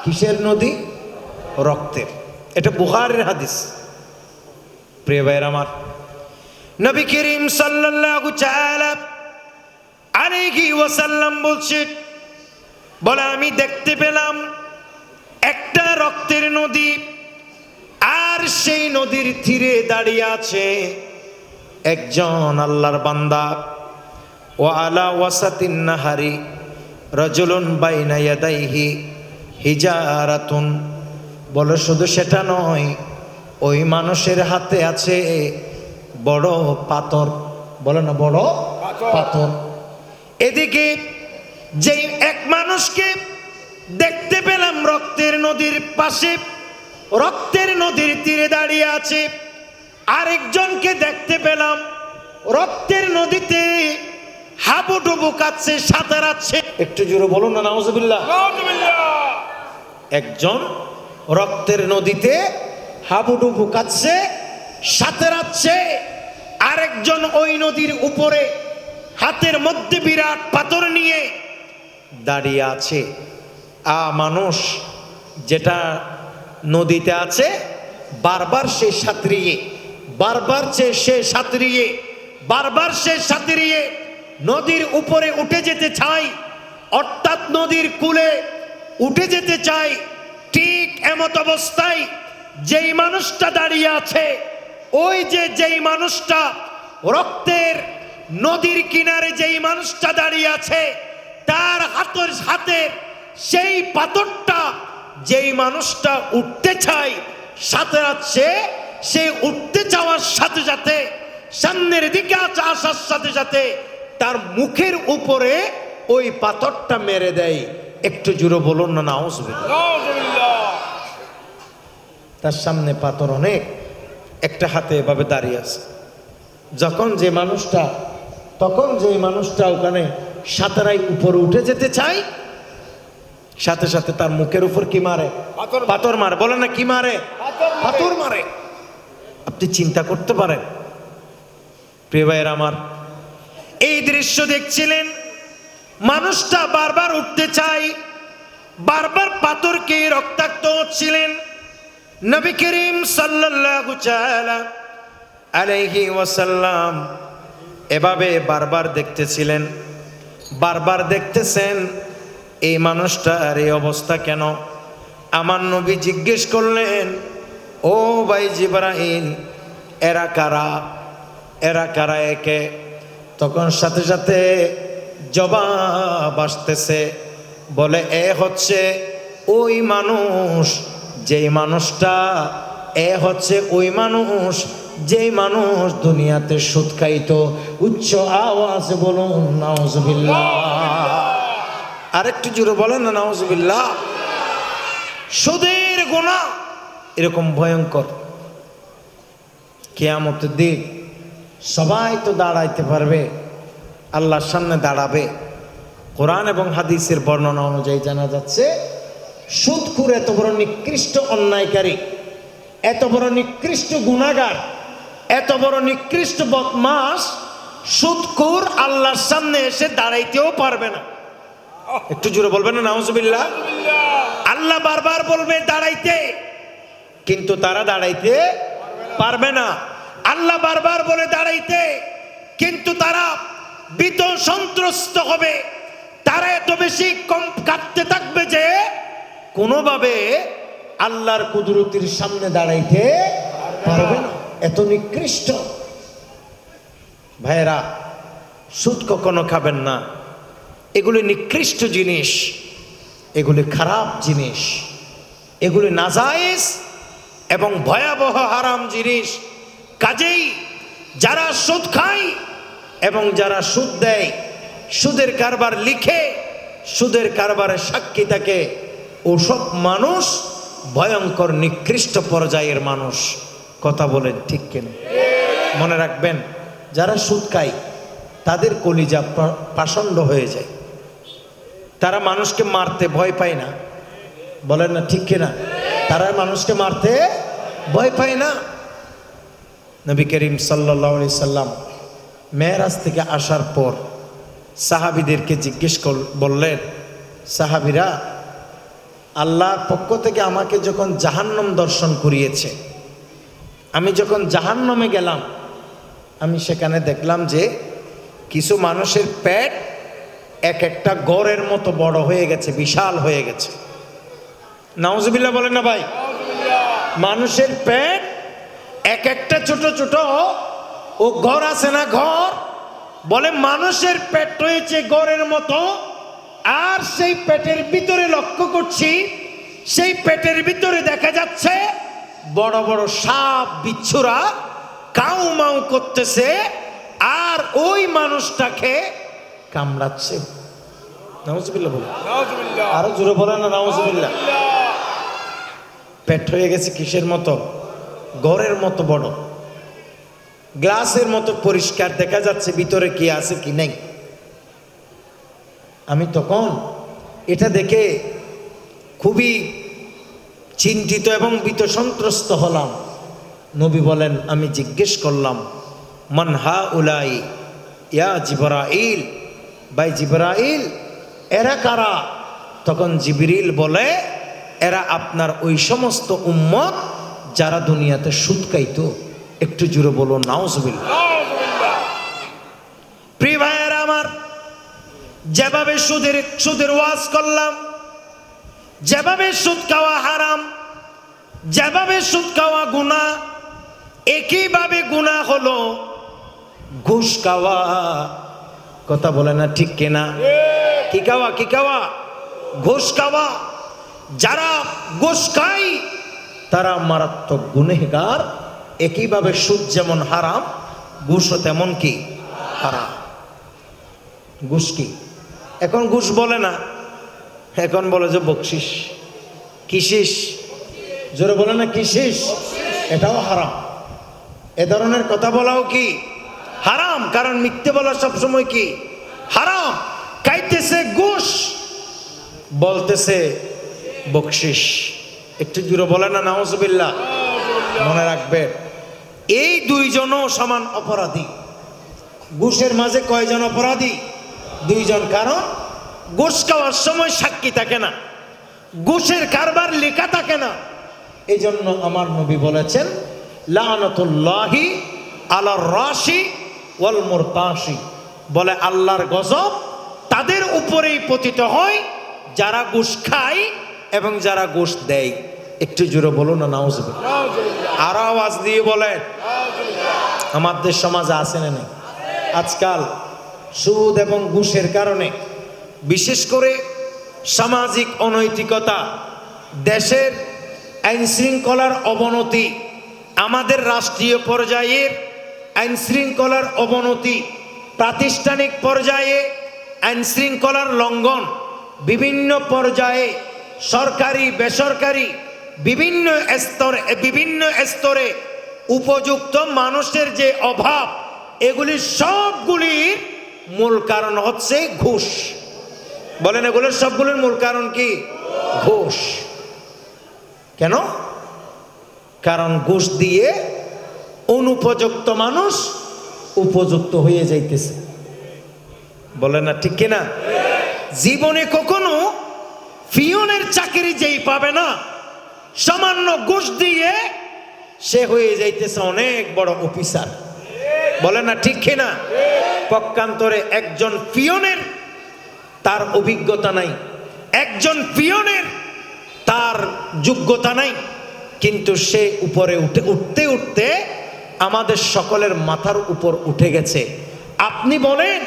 কিসের নদী? রক্তের। এটা বুখারীর হাদিস। প্রিয় ভাইয়ের আমার, নবী করিম সাল্লাল্লাহু তাআলা আলাইহি ওয়াসাল্লাম বলছেন, বলে আমি দেখতে পেলাম একটা রক্তের নদী, আর সেই নদীর তীরে দাঁড়িয়ে আছে একজন আল্লাহর বান্দা। ওয়া আলা ওয়াসাতিন নাহারি রাজুলুন বাইনা ইয়াদাইহি হিজারাতুন। বলে শুধু সেটা নয়, ওই মানুষের হাতে আছে বড় পাথর। বলে না, বড় পাথর। এদিকে যেই এক মানুষকে দেখতে পেলাম রক্তের নদীর পাশে, রক্তের নদীর তীরে দাঁড়িয়ে আছে, আরেকজনকে দেখতে পেলাম রক্তের নদীতে হাবুডুবু কাচ্ছে, সাঁতারাচ্ছে। একটু জোরে বলুন না নাউজুবিল্লাহ। একজন রক্তের নদীতে হাবুডুবু কাচ্ছে, সাঁতারাচ্ছে, আরেকজন ওই নদীর উপরে হাতের মধ্যে বিরাট পাথর নিয়ে দাঁড়িয়ে আছে। মানুষ যেটা নদীতে আছে বারবার সে সাঁতরিয়ে, বারবার সে সাঁতরিয়ে, বারবার সে সাঁতরিয়ে নদীর উপরে উঠে যেতে চায়, অর্থাৎ নদীর কূলে উঠে যেতে চায়। ঠিক এমত অবস্থায় যেই মানুষটা দাঁড়িয়ে আছে, ওই যেই মানুষটা রক্তের নদীর কিনারে যেই মানুষটা দাঁড়িয়ে আছে, তার হাতের সেই পাথরটা যেই মানুষটা উঠতে চায়, সাথে সে উঠতে চাওয়ার সাথে সাথে সামনের দিকে আসার সাথে সাথে তার মুখের উপরে ওই পাথরটা মেরে দেয়। একটু জোরে বলুন না নাউজুবিল্লাহ। তার সামনে পাথর অনেক, একটা হাতে এভাবে দাঁড়িয়ে আছে। তখন যে মানুষটা ওখানে সাঁতারাই উপরে উঠে যেতে চায়, সাথে সাথে তার মুখের উপর কি মারে? পাথর মারে। বলে না কি মারে? পাথর মারে। আপনি চিন্তা করতে পারেন প্রিয় ভাইয়ের আমার, এই দৃশ্য দেখছিলেন, মানুষটা বারবার উঠতে চায়, বারবার পাথরকে রক্তাক্ত হচ্ছিলেন। নবী করিম সাল্লাল্লাহু তাআলা আলাইহি ওয়াসাল্লাম এভাবে বারবার দেখতেছিলেন, বারবার দেখতেছেন এই মানুষটার এই অবস্থা কেন। আমার নবী জিজ্ঞেস করলেন, ও ভাই জিবরাইল, এরা কারা? এরা কারা? একে তখন সাথে সাথে জবাব আসতেছে, বলে এ হচ্ছে ওই মানুষ, যেই মানুষটা, এ হচ্ছে ওই মানুষ যেই মানুষ দুনিয়াতে সুদ খাইতো। উচ্চ আওয়াজ বলুন নাউজুবিল্লাহ। আরেকটু জোরে বলেন না নাউজুবিল্লাহ। সুদের গুনাহ এরকম ভয়ঙ্কর, কিয়ামতের দিন সবাই তো দাঁড়াইতে পারবে, আল্লাহর সামনে দাঁড়াবে। কোরআন এবং হাদিসের বর্ণনা অনুযায়ী জানা যাচ্ছে, সুদখোর এত বড় নিকৃষ্ট অন্যায়কারী, এত বড় নিকৃষ্ট গুনাহগার, এত বড় নিকৃষ্ট বদমাশ, সুদখোর আল্লাহর সামনে এসে দাঁড়াইতেও পারবে না। একটু জোরে বলবেন না নাউজুবিল্লাহ। আল্লাহ বারবার বলবে দাঁড়াইতে, কিন্তু তারা দাঁড়াইতে পারবে না। আল্লাহ বারবার বলে দাঁড়াইতে, কিন্তু তারা ভীত সন্ত্রস্ত হবে। তারা এত বেশি কম কাঁপতে থাকবে যে কোনোভাবে আল্লাহর কুদরতির সামনে দাঁড়াইতে পারবে না। এত নিকৃষ্ট। ভাইয়েরা, সুদ কখনো খাবেন না। এগুলি নিকৃষ্ট জিনিস, এগুলি খারাপ জিনিস, এগুলি নাজায়েজ এবং ভয়াবহ হারাম জিনিস। কাজেই যারা সুদ খায় এবং যারা সুদ দেয়, সুদের কারবার লিখে, সুদের কারবারে সাক্ষী থাকে, ওসব মানুষ ভয়ঙ্কর নিকৃষ্ট পর্যায়ের মানুষ। কথা বলেন ঠিক কিনা? মনে রাখবেন, যারা সুদ খায় তাদের কলিজা পাষণ্ড হয়ে যায়। তারা মানুষকে মারতে ভয় পায় না। বলেন না ঠিক কিনা? তারা মানুষকে মারতে ভয় পায় না। নবী করিম সাল্লাল্লাহু আলাইহি সাল্লাম মেরাজ থেকে আসার পর সাহাবীদেরকে জিজ্ঞেস বললেন, সাহাবীরা, আল্লাহর পক্ষ থেকে আমাকে যখন জাহান্নাম দর্শন করিয়েছে, আমি যখন জাহান্নামে গেলাম, আমি সেখানে দেখলাম যে কিছু মানুষের পেট এক একটা গড়ের মতো বড় হয়ে গেছে, বিশাল হয়ে গেছে। নাউজুবিল্লাহ বলেন না ভাই? মানুষের পেট এক একটা ছোট ছোট, ও ঘর আছে না ঘর, বলে মানুষের পেট রয়েছে গড়ের মতো। আর সেই পেটের ভিতরে লক্ষ্য করছি, সেই পেটের ভিতরে দেখা যাচ্ছে বড় বড় সাপ বিচ্ছুরা কাউ মাউ করতেছে, আর ওই মানুষটাকে কামড়াচ্ছে। নাউজুবিল্লাহ বলে, আরো জোরে বলেন না নাউজুবিল্লাহ। পেট হয়ে গেছে কিসের মতো? ঘরের মতো বড়, গ্লাসের মতো পরিষ্কার দেখা যাচ্ছে ভিতরে কি আছে কি নেই। আমি তখন এটা দেখে খুবই চিন্তিত এবং ভীত সন্ত্রস্ত হলাম। নবী বলেন, আমি জিজ্ঞেস করলাম, মান হাউলাই ইয়া জিবরাইল, ভাই জিবরাইল, এরা কারা? তখন জিবরিল বলে, এরা আপনার ওই সমস্ত উম্মত যারা দুনিয়াতে সুদ খাইতো। একটু জোরে বলুন নাউজুবিল্লাহ। প্রিয় ভাইয়েরা আমার, যেভাবে সুদের ওয়াজ করলাম, যেভাবে সুদ খাওয়া হারাম, যেভাবে সুদ খাওয়া গুনাহ, একইভাবে গুনাহ হলো ঘুষ খাওয়া। কথা বলে না ঠিক কিনা? কি খাওয়া? কি খাওয়া? ঘুষ খাওয়া। যারা ঘুষ খায় তারা মারাত্মক গুনেহগার। একইভাবে সুদ যেমন হারাম, ঘুষও তেমন কি হারাম। ঘুষ কি? এখন ঘুষ বলে না, এখন বলে যে বকশিস, কিসিস, জোরে বলে না কিসিস, এটাও হারাম। এ ধরনের কথা বলাও কি হারাম, কারণ মিথ্যে বলা সবসময় কি হারাম। খাইতেছে ঘুষ, বলতেছে বকশিস, একটু জোরে বলে না নাউজুবিল্লাহ। মনে রাখবেন, এই দুইজনও সমান অপরাধী। ঘুষের মাঝে কয়জন অপরাধী? দুইজন। কারণ ঘুষ খাওয়ার সময় সাক্ষী থাকে না, ঘুষের কারবার লেখা থাকে না। এই জন্য আমার নবী বলেছেন, লানাতুল্লাহি আলার রাশি ওয়াল মুরতাশি, বলে আল্লাহর গজব তাদের উপরেই পতিত হয় যারা ঘুষ খায় এবং যারা ঘুষ দেয়। একটু জোরে বলুন না নাউজুবিল্লাহ। আরো আওয়াজ দিয়ে বলেন। আমাদের সমাজে আছে না নেই? আজকাল সুদ এবং ঘুষের কারণে বিশেষ করে সামাজিক অনৈতিকতা, দেশের আইন শৃঙ্খলার অবনতি, আমাদের রাষ্ট্রীয় পর্যায়ের আইন শৃঙ্খলার অবনতি, প্রাতিষ্ঠানিক পর্যায়ে আইন শৃঙ্খলার লঙ্ঘন, বিভিন্ন পর্যায়ে সরকারি বেসরকারি বিভিন্ন স্তরে উপযুক্ত মানুষের যে অভাব, এগুলি সবগুলির মূল কারণ হচ্ছে ঘুষ। বলেন, এগুলোর সবগুলির মূল কারণ কি? ঘুষ। কেন? কারণ ঘুষ দিয়ে অনুপযুক্ত মানুষ উপযুক্ত হয়ে যাইতেছে। বলে না ঠিক কিনা? জীবনে কখনো পিয়নের চাকরি যেই পাবে না, সামান্য ঘুষ দিয়ে সে হয়ে যাইতেছে অনেক বড় অফিসার। বলে না ঠিক কিনা? পক্ষান্তরে একজন পিয়নের তার অভিজ্ঞতা নাই, একজন পিয়নের তার যোগ্যতা নাই, কিন্তু সে উপরে উঠতে উঠতে আমাদের সকলের মাথার উপর উঠে গেছে। আপনি বলেন,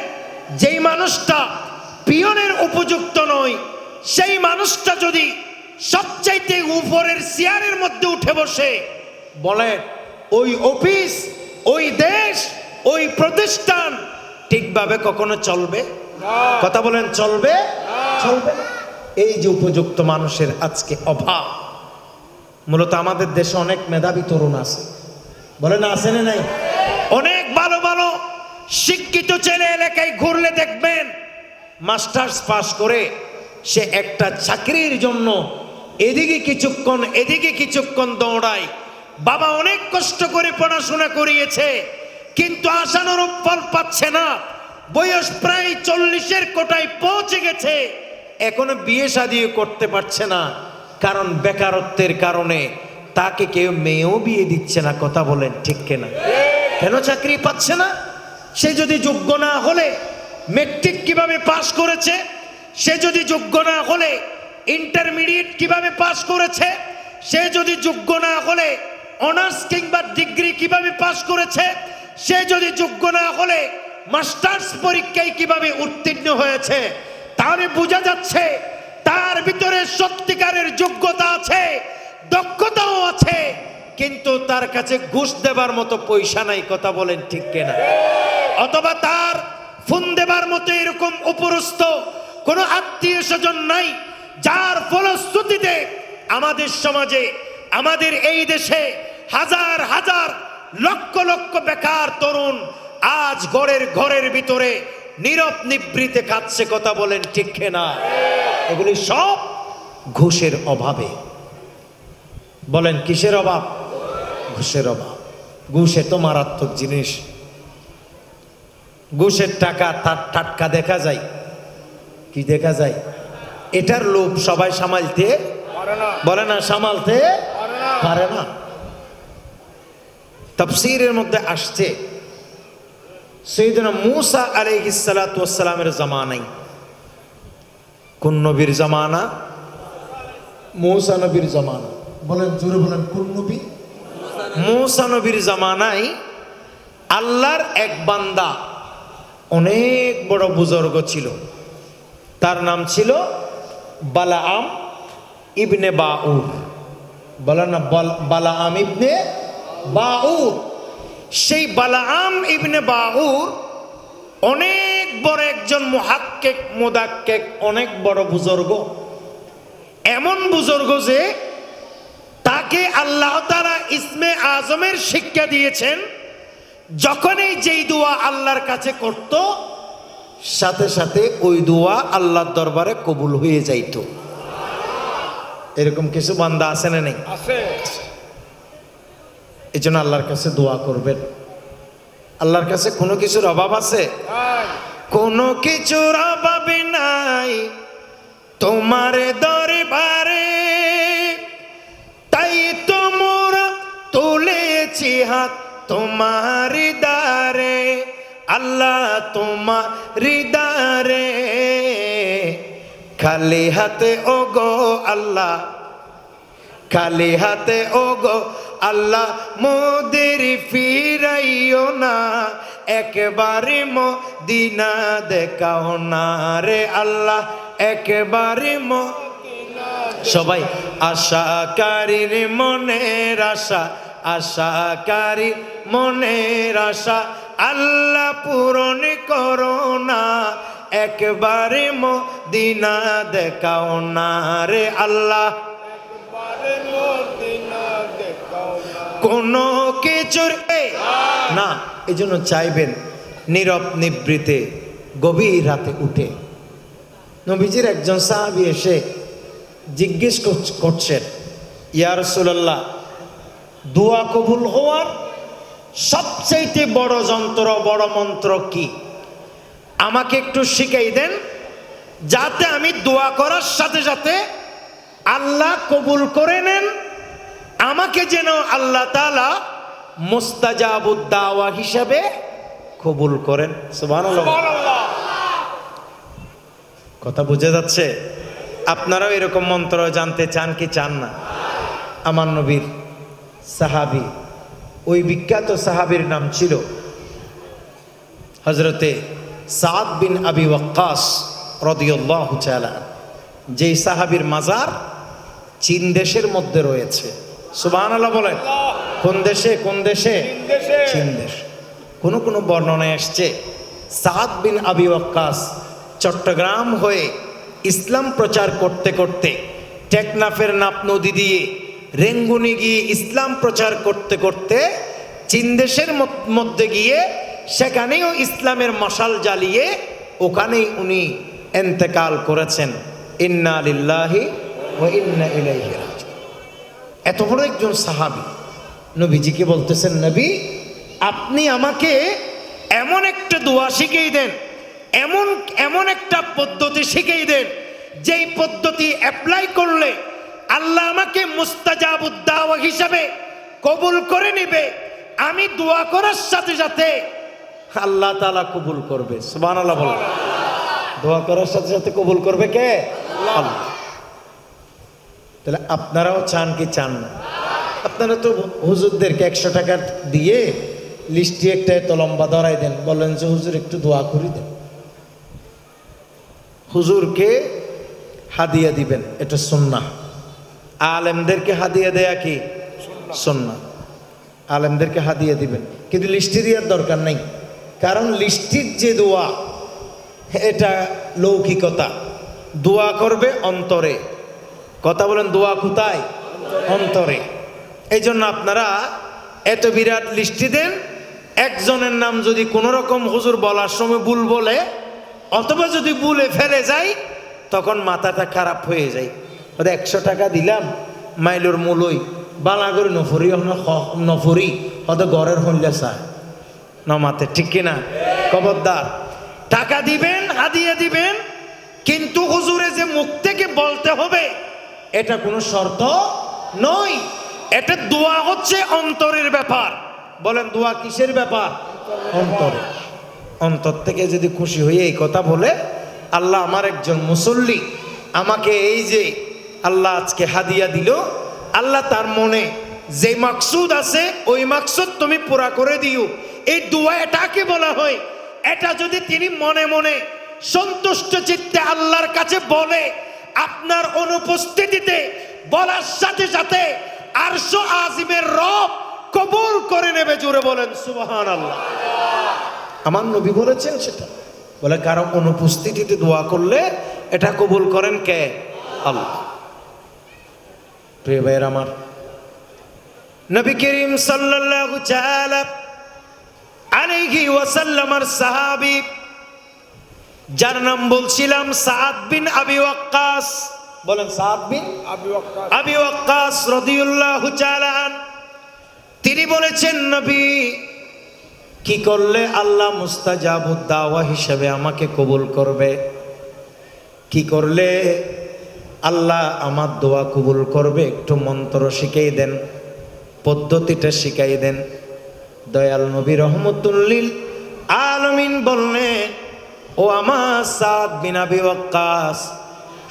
যেই মানুষটা পিয়নের উপযুক্ত নয়, সেই মানুষটা যদি সবচাইতে উপরের চেয়ারের মধ্যে উঠে বসে, বলেন ওই অফিস, ওই দেশ, ওই প্রতিষ্ঠান ঠিকভাবে কখনো চলবে? কথা বলেন, চলবে? চলবে না। এই যে উপযুক্ত মানুষের আজকে অভাব। মূলত আমাদের দেশে অনেক মেধাবী তরুণ আছে, বলেন আছে না নাই? অনেক ভালো ভালো শিক্ষিত ছেলে এলাকায় ঘুরলে দেখবেন মাস্টার্স পাস করে সে একটা চাকরির জন্য এদিকে কিছুক্ষণ দৌড়ায়। বাবা অনেক কষ্ট করে পড়াশোনা করিয়েছে, কিন্তু আশানুরূপ ফল পাচ্ছে না। বয়স প্রায় 40-এর কোটায় পৌঁছে গেছে, এখনো বিয়ে শাদী করতে পারছে না, কারণ বেকারত্বের কারণে তাকে কেউ মেয়েও বিয়ে দিচ্ছে না। কথা বলেন ঠিক কিনা? কেন চাকরি পাচ্ছে না? সে যদি যোগ্য না হলে মেট্রিক কিভাবে পাস করেছে, সে যদি যোগ্য না হলে ইন্টারমিডিয়েট কিভাবে পাস করেছে, সে যদি যোগ্য না হলে অনার্স কিংবা ডিগ্রি কিভাবে পাস করেছে, সে যদি যোগ্য না হলে মাস্টার্স পরীক্ষায় কিভাবে উত্তীর্ণ হয়েছে, তাহলে বোঝা যাচ্ছে তার ভিতরে সত্যিকারের যোগ্যতা আছে, দক্ষতাও আছে, কিন্তু তার কাছে ঘুষ দেবার মতো পয়সা নাই। কথা বলেন ঠিক কিনা? অথবা তার ফোন দেবার মতো এরকম উপরস্থ কোনো আত্মীয় স্বজন নাই, যার ফলশ্রুতিতে আমাদের সমাজে, আমাদের এই দেশে হাজার হাজার লক্ষ লক্ষ বেকার তরুণ আজ ঘরের ভিতরে নীরব নিভৃতে কাঁদছে। কথা বলেন ঠিক কিনা? এগুলি সব ঘুষের অভাবে। বলেন কিসের অভাব? ঘুষের অভাব। ঘুষ এত মারাত্মক জিনিস। ঘুষের টাকা তার টাটকা দেখা যায়, কি দেখা যায়? এটার লোভ সবাই সামালতে বলে না, সামালতে পারে না। তাফসীরের মধ্যে আসছে সাইয়েদনা মূসা আলাইহিস সালাতু ওয়াস সালামের জামানায়। কোন নবীর জামানা? মূসা নবীর জামানা। বলেন জোরে বলেন, কোন নবী? মূসা নবীর জামানায় আল্লাহর এক বান্দা অনেক বড় বুজুর্গ ছিল, তার নাম ছিল বালাআম ইবনে বাউর। বলেন না, বালাআম ইবনে বাউর। সেই বালাআম ইবনে বাউর অনেক বড় একজন মুহাক্কিক মুদাক্কিক, অনেক বড় বুজুর্গ, এমন বুজুর্গ যে তাকে আল্লাহ তাআলা ইসমে আজমের শিক্ষা দিয়েছেন। যখনই যেই দোয়া আল্লাহর কাছে করত, সাথে সাথে ওই দোয়া আল্লাহর দরবারে কবুল হয়ে যাইত। এরকম কিছু বান্দা আছে না নেই? আছে। এই জন্য আল্লাহর কাছে দোয়া করবেন। আল্লাহর কাছে কোনো কিছুর অভাব আছে? কোনো কিছুর অভাব নাই তোমার দরবারে, তাই তো মোরা তুলেছি হাত তোমার দ্বারে, আল্লাহ তোমার দ্বারে। খালি হাতে ওগো আল্লাহ, খালি হাতে ওগো আল্লাহ মোদের ফিরাইও না, একবারে মদিনা দেখাও না রে আল্লাহ, একবারে সবাই আশাকারীর মনের আশা, আশাকারী মনের আশা আল্লাহ পূরণ করো না, একবারে মদিনা দেখাও না রে আল্লাহ, কোনো কিছুর না। এই জন্য চাইবেন নীরব নিবৃতে গভীর রাতে উঠে। নবীজির একজন সাহাবী এসে জিজ্ঞেস করছেন, ইয়া রাসূলুল্লাহ, দোয়া কবুল হওয়ার সবচেয়ে বড় যন্ত্র, বড় মন্ত্র কি? আমাকে একটু শিখিয়ে দেন, যাতে আমি দোয়া করার সাথে সাথে আল্লাহ কবুল করে নেন, আমাকে যেন আল্লাহ তাআলা মুস্তাজাবুদ দাওয়া হিসাবে কবুল করেন। সুবহানাল্লাহ। কথা বুঝে যাচ্ছে? আপনারাও এরকম মন্ত্র জানতে চান কি চান না? আমার নবীর সাহাবী, ওই বিখ্যাত সাহাবীর নাম ছিল হযরতে সাদ বিন আবি ওয়াক্কাস রাদিয়াল্লাহু তাআলা, যেই সাহাবীর মাজার চীন দেশের মধ্যে রয়েছে। সুবহানাল্লাহ বলেন। কোন দেশে? কোন দেশে? চীন দেশ। কোন কোন বর্ণনায় আসছে সাদ বিন আবি ওয়াক্কাস চট্টগ্রাম হয়ে ইসলাম প্রচার করতে করতে টেকনাফের নাপ নদী দিয়ে রেঙ্গুনি গিয়ে ইসলাম প্রচার করতে করতে চীন দেশের মধ্যে গিয়ে সেখানেও ইসলামের মশাল জ্বালিয়ে ওখানেই উনি ইন্তেকাল করেছেন। ইন্না লিল্লাহি ওয়া ইন্না ইলাইহি রাজিউন। এত বড় একজন সাহাবী নবীজিকে বলতেছেন, নবী আপনি আমাকে এমন একটা দোয়া শিখিয়ে দেন, এমন একটা পদ্ধতি শিখিয়ে দেন, যেই পদ্ধতি অ্যাপ্লাই করলে আল্লাহ আমাকে মুস্তাজাবুদ দাওয়া হিসাবে কবুল করে নেবে, আমি দোয়া করার সাথে সাথে আল্লাহ তাআলা কবুল করবে। সুবহানাল্লাহ বলেন। দোয়া করার সাথে সাথে কবুল করবে কে? আল্লাহ। তাহলে আপনারাও চান কি চান না? আপনারা তো হুজুরদেরকে 100 টাকা দিয়ে লিস্টি একটা এত লম্বা ধরাই দেন, বলেন যে হুজুর একটু দোয়া করে দেন। হুজুরকে হাদিয়া দিবেন, এটা সুন্নাহ। আলেমদেরকে হাদিয়া দেয়া কি সুন্নাহ। আলেমদেরকে হাদিয়া দিবেন, কিন্তু লিস্টি দেওয়ার দরকার নেই। কারণ লিস্টির যে দোয়া, এটা লৌকিকতা। দোয়া করবে অন্তরে। কথা বলেন, দোয়া কোথায়? অন্তরে। এই জন্য আপনারা এত বিরাট লিস্টি দেন, একজনের নাম যদি কোনো রকম হুজুর বলার সময় ভুল বলে অথবা যদি ভুলে ফেলে যায়, তখন মাথাটা খারাপ হয়ে যায়। 100 টাকা দিলাম মাইলোর মূলই বালাগরি নফরি নফরি হয়তো ঘরের হইলে চায় নমাতে, ঠিক কিনা? খবরদার, টাকা দিবেন, হাদিয়া দিবেন, কিন্তু হুজুরে যে মুখ থেকে বলতে হবে এটা কোনো শর্ত নয়। এটা দোয়া হচ্ছে অন্তরের ব্যাপার। বলেন, দোয়া কিসের ব্যাপার? অন্তরে। অন্তর থেকে যদি খুশি হয়ে এই কথা বলে, আল্লাহ আমার একজন মুসল্লি আমাকে এই যে আল্লাহ আজকে হাদিয়া দিল, আল্লাহ তার মনে যে মাকসুদ আছে ওই মাকসুদ তুমি পুরা করে দিও, এই দোয়া এটাকে বলা হয়। এটা যদি তিনি মনে মনে সন্তুষ্ট চিত্তে আল্লাহর কাছে বলে, আপনার অনুপস্থিতিতে বলার সাথে সাথে আরশ আজিমের রব কবুল করে নেবে। জোরে বলেন সুবহানাল্লাহ। আমার নবী বলেছেন সেটা, বলে কারো অনুপস্থিতিতে দোয়া করলে এটা কবুল করেন কে? আল্লাহ। প্রিয় ভাইয়ের আমার, নবী করিম সাল্লাল্লাহু তাআলা আলাইহি ওয়াসাল্লামের সাহাবী যার নাম বলছিলাম সাদ বিন আবি ওয়াক্কাস, বলেন সাদ বিন আবি ওয়াক্কাস রাদিয়াল্লাহু তাআলা আন, তিনি বলেছেন নবী কি করলে আল্লাহ মুস্তাজাবুদ দাওয়া হিসেবে আমাকে কবুল করবে, কি করলে আল্লাহ আমার দোয়া কবুল করবে, একটু মন্ত্র শিখিয়ে দেন, পদ্ধতিটা শিখাই দেন। দয়াল নবী রহমতুল লিল আলামিন বললেন, ও আমার সাদ বিন আবি ওয়াক্কাস,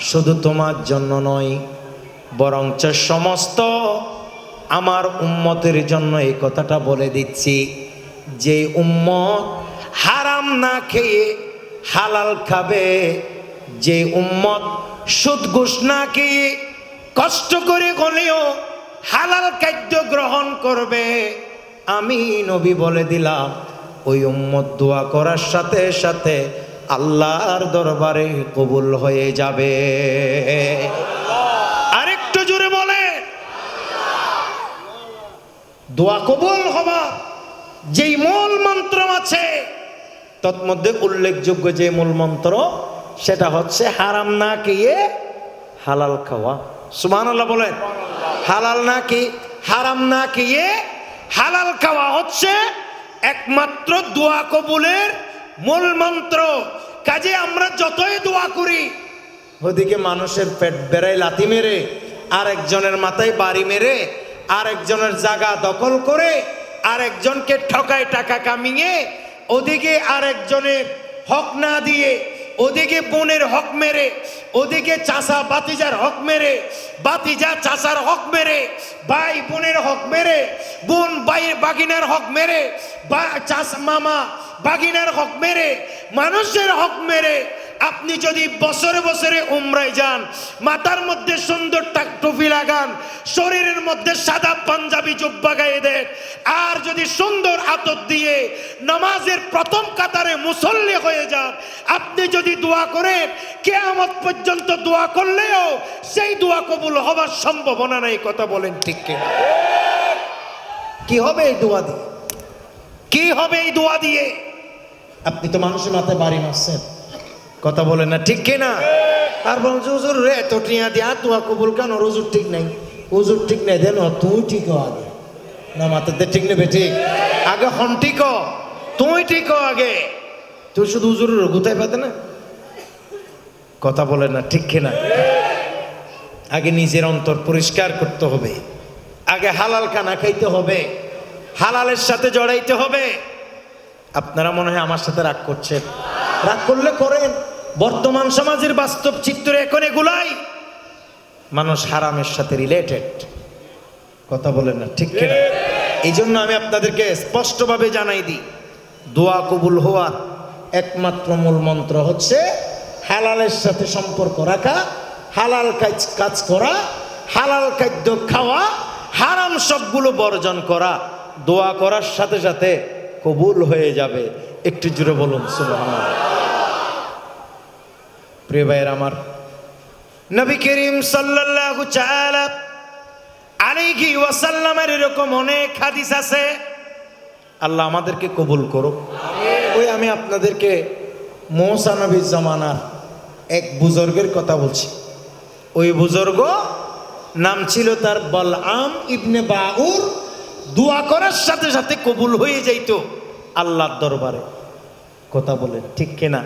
শুধু তোমার জন্য নয় বরঞ্চ সমস্ত আমার উম্মতের জন্য এই কথাটা বলে দিচ্ছি, যে উম্মত হারাম না খেয়ে হালাল খাবে, যে উম্মত সুদ ঘুষ না খেয়ে কষ্ট করে হলেও হালাল খাদ্য গ্রহণ করবে, আমি নবী বলে দিলাম ওই উম্মত দোয়া করার সাথে সাথে আল্লাহর দরবারে কবুল হয়ে যাবে। আরেকটু জোরে বলে, দোয়া কবুল হওয়া যেই মূল মন্ত্র আছে তৎমধ্যে উল্লেখযোগ্য যে মূল মন্ত্র সেটা হচ্ছে হারাম না খেয়ে হালাল খাওয়া। সুবহানাল্লাহ বলেন। হালাল না কি হারাম না খেয়ে হালাল খাওয়া হচ্ছে একমাত্র দোয়া কবুলের মূল মন্ত্র। কাজে আমরা যতই দোয়া করি, ওদিকে মানুষের পেট বেড়ায় লাথি মেরে, আরেকজনের মাথায় বাড়ি মেরে, আরেকজনের জায়গা দখল করে, আরেকজনকে ঠকায় টাকা কামিয়ে, ওদিকে আরেকজনের হক না দিয়ে, ওদিকে বোনের হক মেরে, ওদিকে চাচা বাতিজার হক মেরে, বাতিজা চাচার হক মেরে, ভাই বোনের হক মেরে, বোন ভাইয়ের বাগিনার হক মেরে, চাচা মামা বাগিনার হক মেরে, মানুষের হক মেরে আপনি যদি বছরে বছরে উমরায় যান, মাথার মধ্যে সুন্দর টুপি লাগান, শরীরের মধ্যে সাদা পাঞ্জাবি জুব্বা গায়ে দেন, আর যদি সুন্দর আতর দিয়ে নামাজের প্রথম কাতারে মুসল্লি হয়ে যান, আপনি যদি দোয়া করেন, কিয়ামত পর্যন্ত দোয়া করলেও সেই দোয়া কবুল হওয়ার সম্ভাবনা নাই। কথা বলেন ঠিক কিনা? কি হবে এই দোয়া দিয়ে? কি হবে এই দোয়া দিয়ে? আপনি তো মানুষের মাথায় বাড়ি মারছেন। কথা বলেন না ঠিক কিনা? আর বলছে হুজুর রে তো টিয়া দিয়া দোয়া কবুল কেন? হুজুর ঠিক নাই, হুজুর ঠিক নাই দেন, তুই ঠিক আগে না, মাথাতে ঠিক নেবে ঠিক আগে, হন ঠিক তুই ঠিক আগে, তুই শুধু হুজুরের গুতায় পাতে না। কথা বলেন না ঠিক কিনা? আগে নিজের অন্তর পরিষ্কার করতে হবে, আগে হালাল খানা খাইতে হবে, হালালের সাথে জড়াইতে হবে। আপনারা মনে হয় আমার সাথে রাগ করছেন, রাগ করলে করেন। বর্তমান সমাজের বাস্তব চিত্র এখন এগুলাই, মানুষ হারামের সাথে রিলেটেড। কথা বলেন না ঠিক কিনা? এই জন্য আমি আপনাদেরকে স্পষ্টভাবে জানাই দিই, দোয়া কবুল হওয়ার একমাত্র মূল মন্ত্র হচ্ছে হালালের সাথে সম্পর্ক রাখা, হালাল কাজ করা, হালাল খাদ্য খাওয়া, হারাম সবগুলো বর্জন করা। দোয়া করার সাথে সাথে কবুল হয়ে যাবে। একটু জোরে বলুন সুবহানাল্লাহ। প্রিয় ভাইয়ের আমার, নবী করিম সাল্লাল্লাহু তাআলা আলাইহি ওয়াসাল্লামের এরকম অনেক হাদিস আছে। আল্লাহ আমাদেরকে কবুল করুক। ওই আমি আপনাদেরকে মুসা নবীর জামানার এক বুজুর্গের কথা বলছি। ওই বুজুর্গ নাম ছিল তার বলআম ইবনে বাউর। দোয়া করার সাথে সাথে কবুল হয়ে যাইতো আল্লাহর দরবারে। কথা বলেন ঠিক কিনা?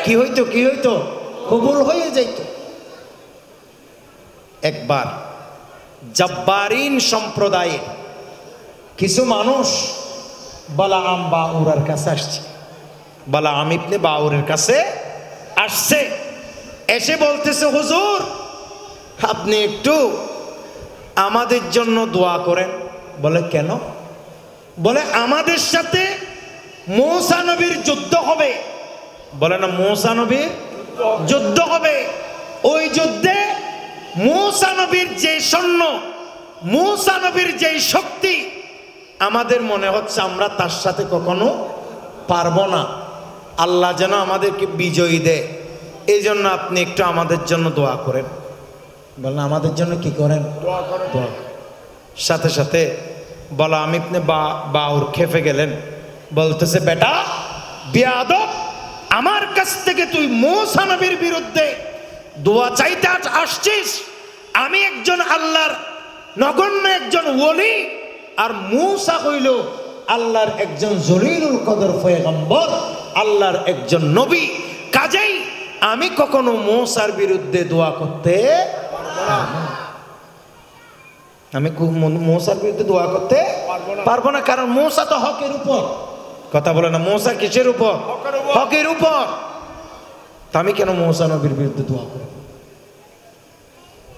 কি হইতো? কি হইতো? কবুল হয়ে যাইতো। একবার জব্বারিন সম্প্রদায়ের কিছু মানুষ বলআম বাউরের কাছে আসছে। বলআম ইবনে বাউরের কাছে আসছে, এসে বলতেছে হুজুর আপনি একটু আমাদের জন্য দোয়া করেন। বলে কেন? বলে আমাদের সাথে মূসা নবীর যুদ্ধ হবে। বলে না মূসা নবীর যুদ্ধ হবে, ওই যুদ্ধে মূসা নবীর যে সৈন্য, মূসা নবীর যে শক্তি, আমাদের মনে হচ্ছে আমরা তার সাথে কখনো পারবো না। আল্লাহ যেন আমাদেরকে বিজয়ী দেয়, এই জন্য আপনি একটু আমাদের জন্য দোয়া করেন। বলেন আমাদের জন্য কি করেন? দোয়া। সাথে সাথে বলা আমি আপনি বাউর খেপে গেলেন, বলতেছে বেটা বেয়াদব, আমার কাছ থেকে তুই মূসা নবীর বিরুদ্ধে দোয়া চাইতে আসছিস? আমি একজন আল্লাহর নগণ্য একজন ওলি, আর মূসা হইল আল্লাহর একজন জলিলুল কদর পয়গম্বর, আল্লাহর একজন নবী। কাজেই আমি কখনো মূসার বিরুদ্ধে দোয়া করতে মূসার বিরুদ্ধে দোয়া করতে পারবো না, কারণ মূসা তো হকের উপর। কথা বলে না, মূসা কিসের উপর? হকের উপর। তা আমি কেন মূসা নবীর বিরুদ্ধে দোয়া করব?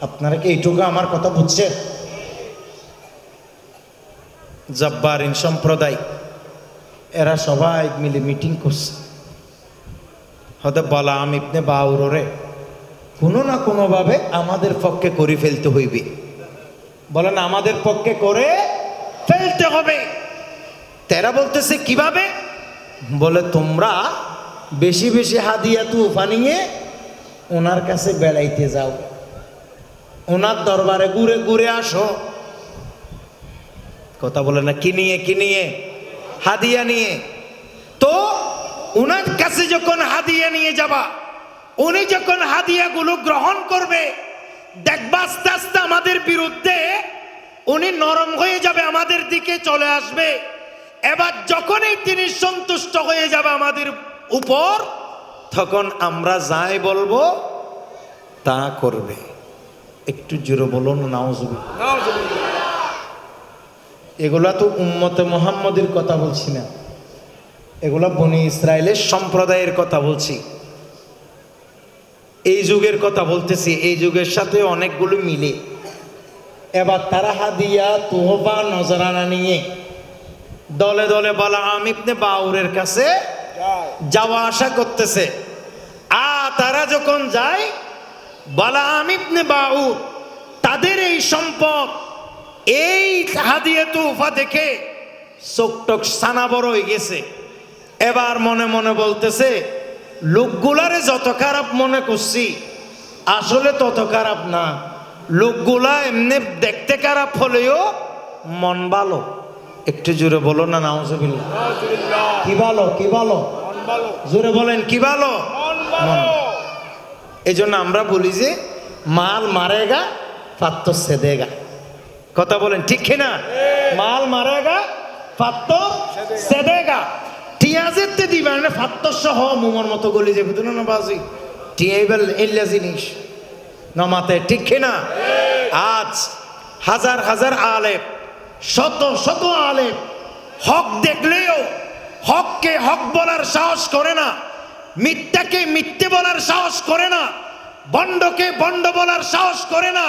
আপনারা কি এইটুকু আমার কথা বুঝছেন? জব্বারিন সম্প্রদায় এরা সবাই মিলে মিটিং করছে, হয়তো বলা আমি ইবনে বাউরে কোনো না কোনোভাবে আমাদের পক্ষে করে ফেলতে হইবে। বলেন আমাদের পক্ষে করে ফেলতে হবে। তেরা বলতেছে কিভাবে? বলে তোমরা বেশি বেশি হাদিয়া তুফা নিয়ে ওনার কাছে বেড়াইতে যাও, ওনার দরবারে ঘুরে ঘুরে আসো। কথা বলে না, কি নিয়ে? হাদিয়া নিয়ে। তো ওনার কাছে যখন হাদিয়া নিয়ে যাবা, উনি যখন হাদিয়াগুলো গ্রহণ করবে, দেখবা আস্তে আস্তে আমাদের বিরুদ্ধে উনি নরম হয়ে যাবে, আমাদের দিকে চলে আসবে। এবার যখনই তিনি সন্তুষ্ট হয়ে যাবে আমাদের উপর, তখন আমরা যাই বলবো তা করবে। একটু জোরে বলুন নাউজুবিল্লাহ। এগুলা তো উম্মতে মুহাম্মদের কথা বলছি না, এগুলা বনি ইসরায়েলের সম্প্রদায়ের কথা বলছি। এই যুগের কথা বলতেছি, এই যুগের সাথে অনেকগুলো মিলে। এবার তারা হাদিয়া তোহফা নজরানা নিয়ে দলে দলে বালাম ইবনে বাউরের কাছে যাওয়া আসা করতেছে। তারা যখন যায়, বালাম ইবনে বাউর তাদের এই সম্পদ, এই হাদিয়া তোহফা দেখে চোখটক সানা বড় হয়ে গেছে। এবার মনে মনে বলতেছে লোকগুলারে যত খারাপ মনে করছি আসলে তত খারাপ না, লোকগুলা এমনি দেখতে খারাপ হলেও মন ভালো। একটু জোরে বলো না নাউজুবিল্লাহ। কি ভালো? জোরে বলেন কি ভালো? এই জন্য আমরা বলি যে মাল মারেগা পাত্তর সেদেগা। কথা বলেন ঠিক কিনা? মাল মারেগা পাত্তর সেদেগা। টিয়াজের তে দিবা না পাত্তর সহ মোমর মতো গলি যাবে তো না বাজি। টিয়াইবেল এল্লা জিনিস নমাতে ঠিক কিনা? আজ হাজার হাজার আলেম, শত শত আলেম হক দেখলেও হককে হক বলার সাহস করে না, মিথ্যাকে মিথ্যে বলার সাহস করে না, বন্ডকে বন্ড বলার সাহস করে না,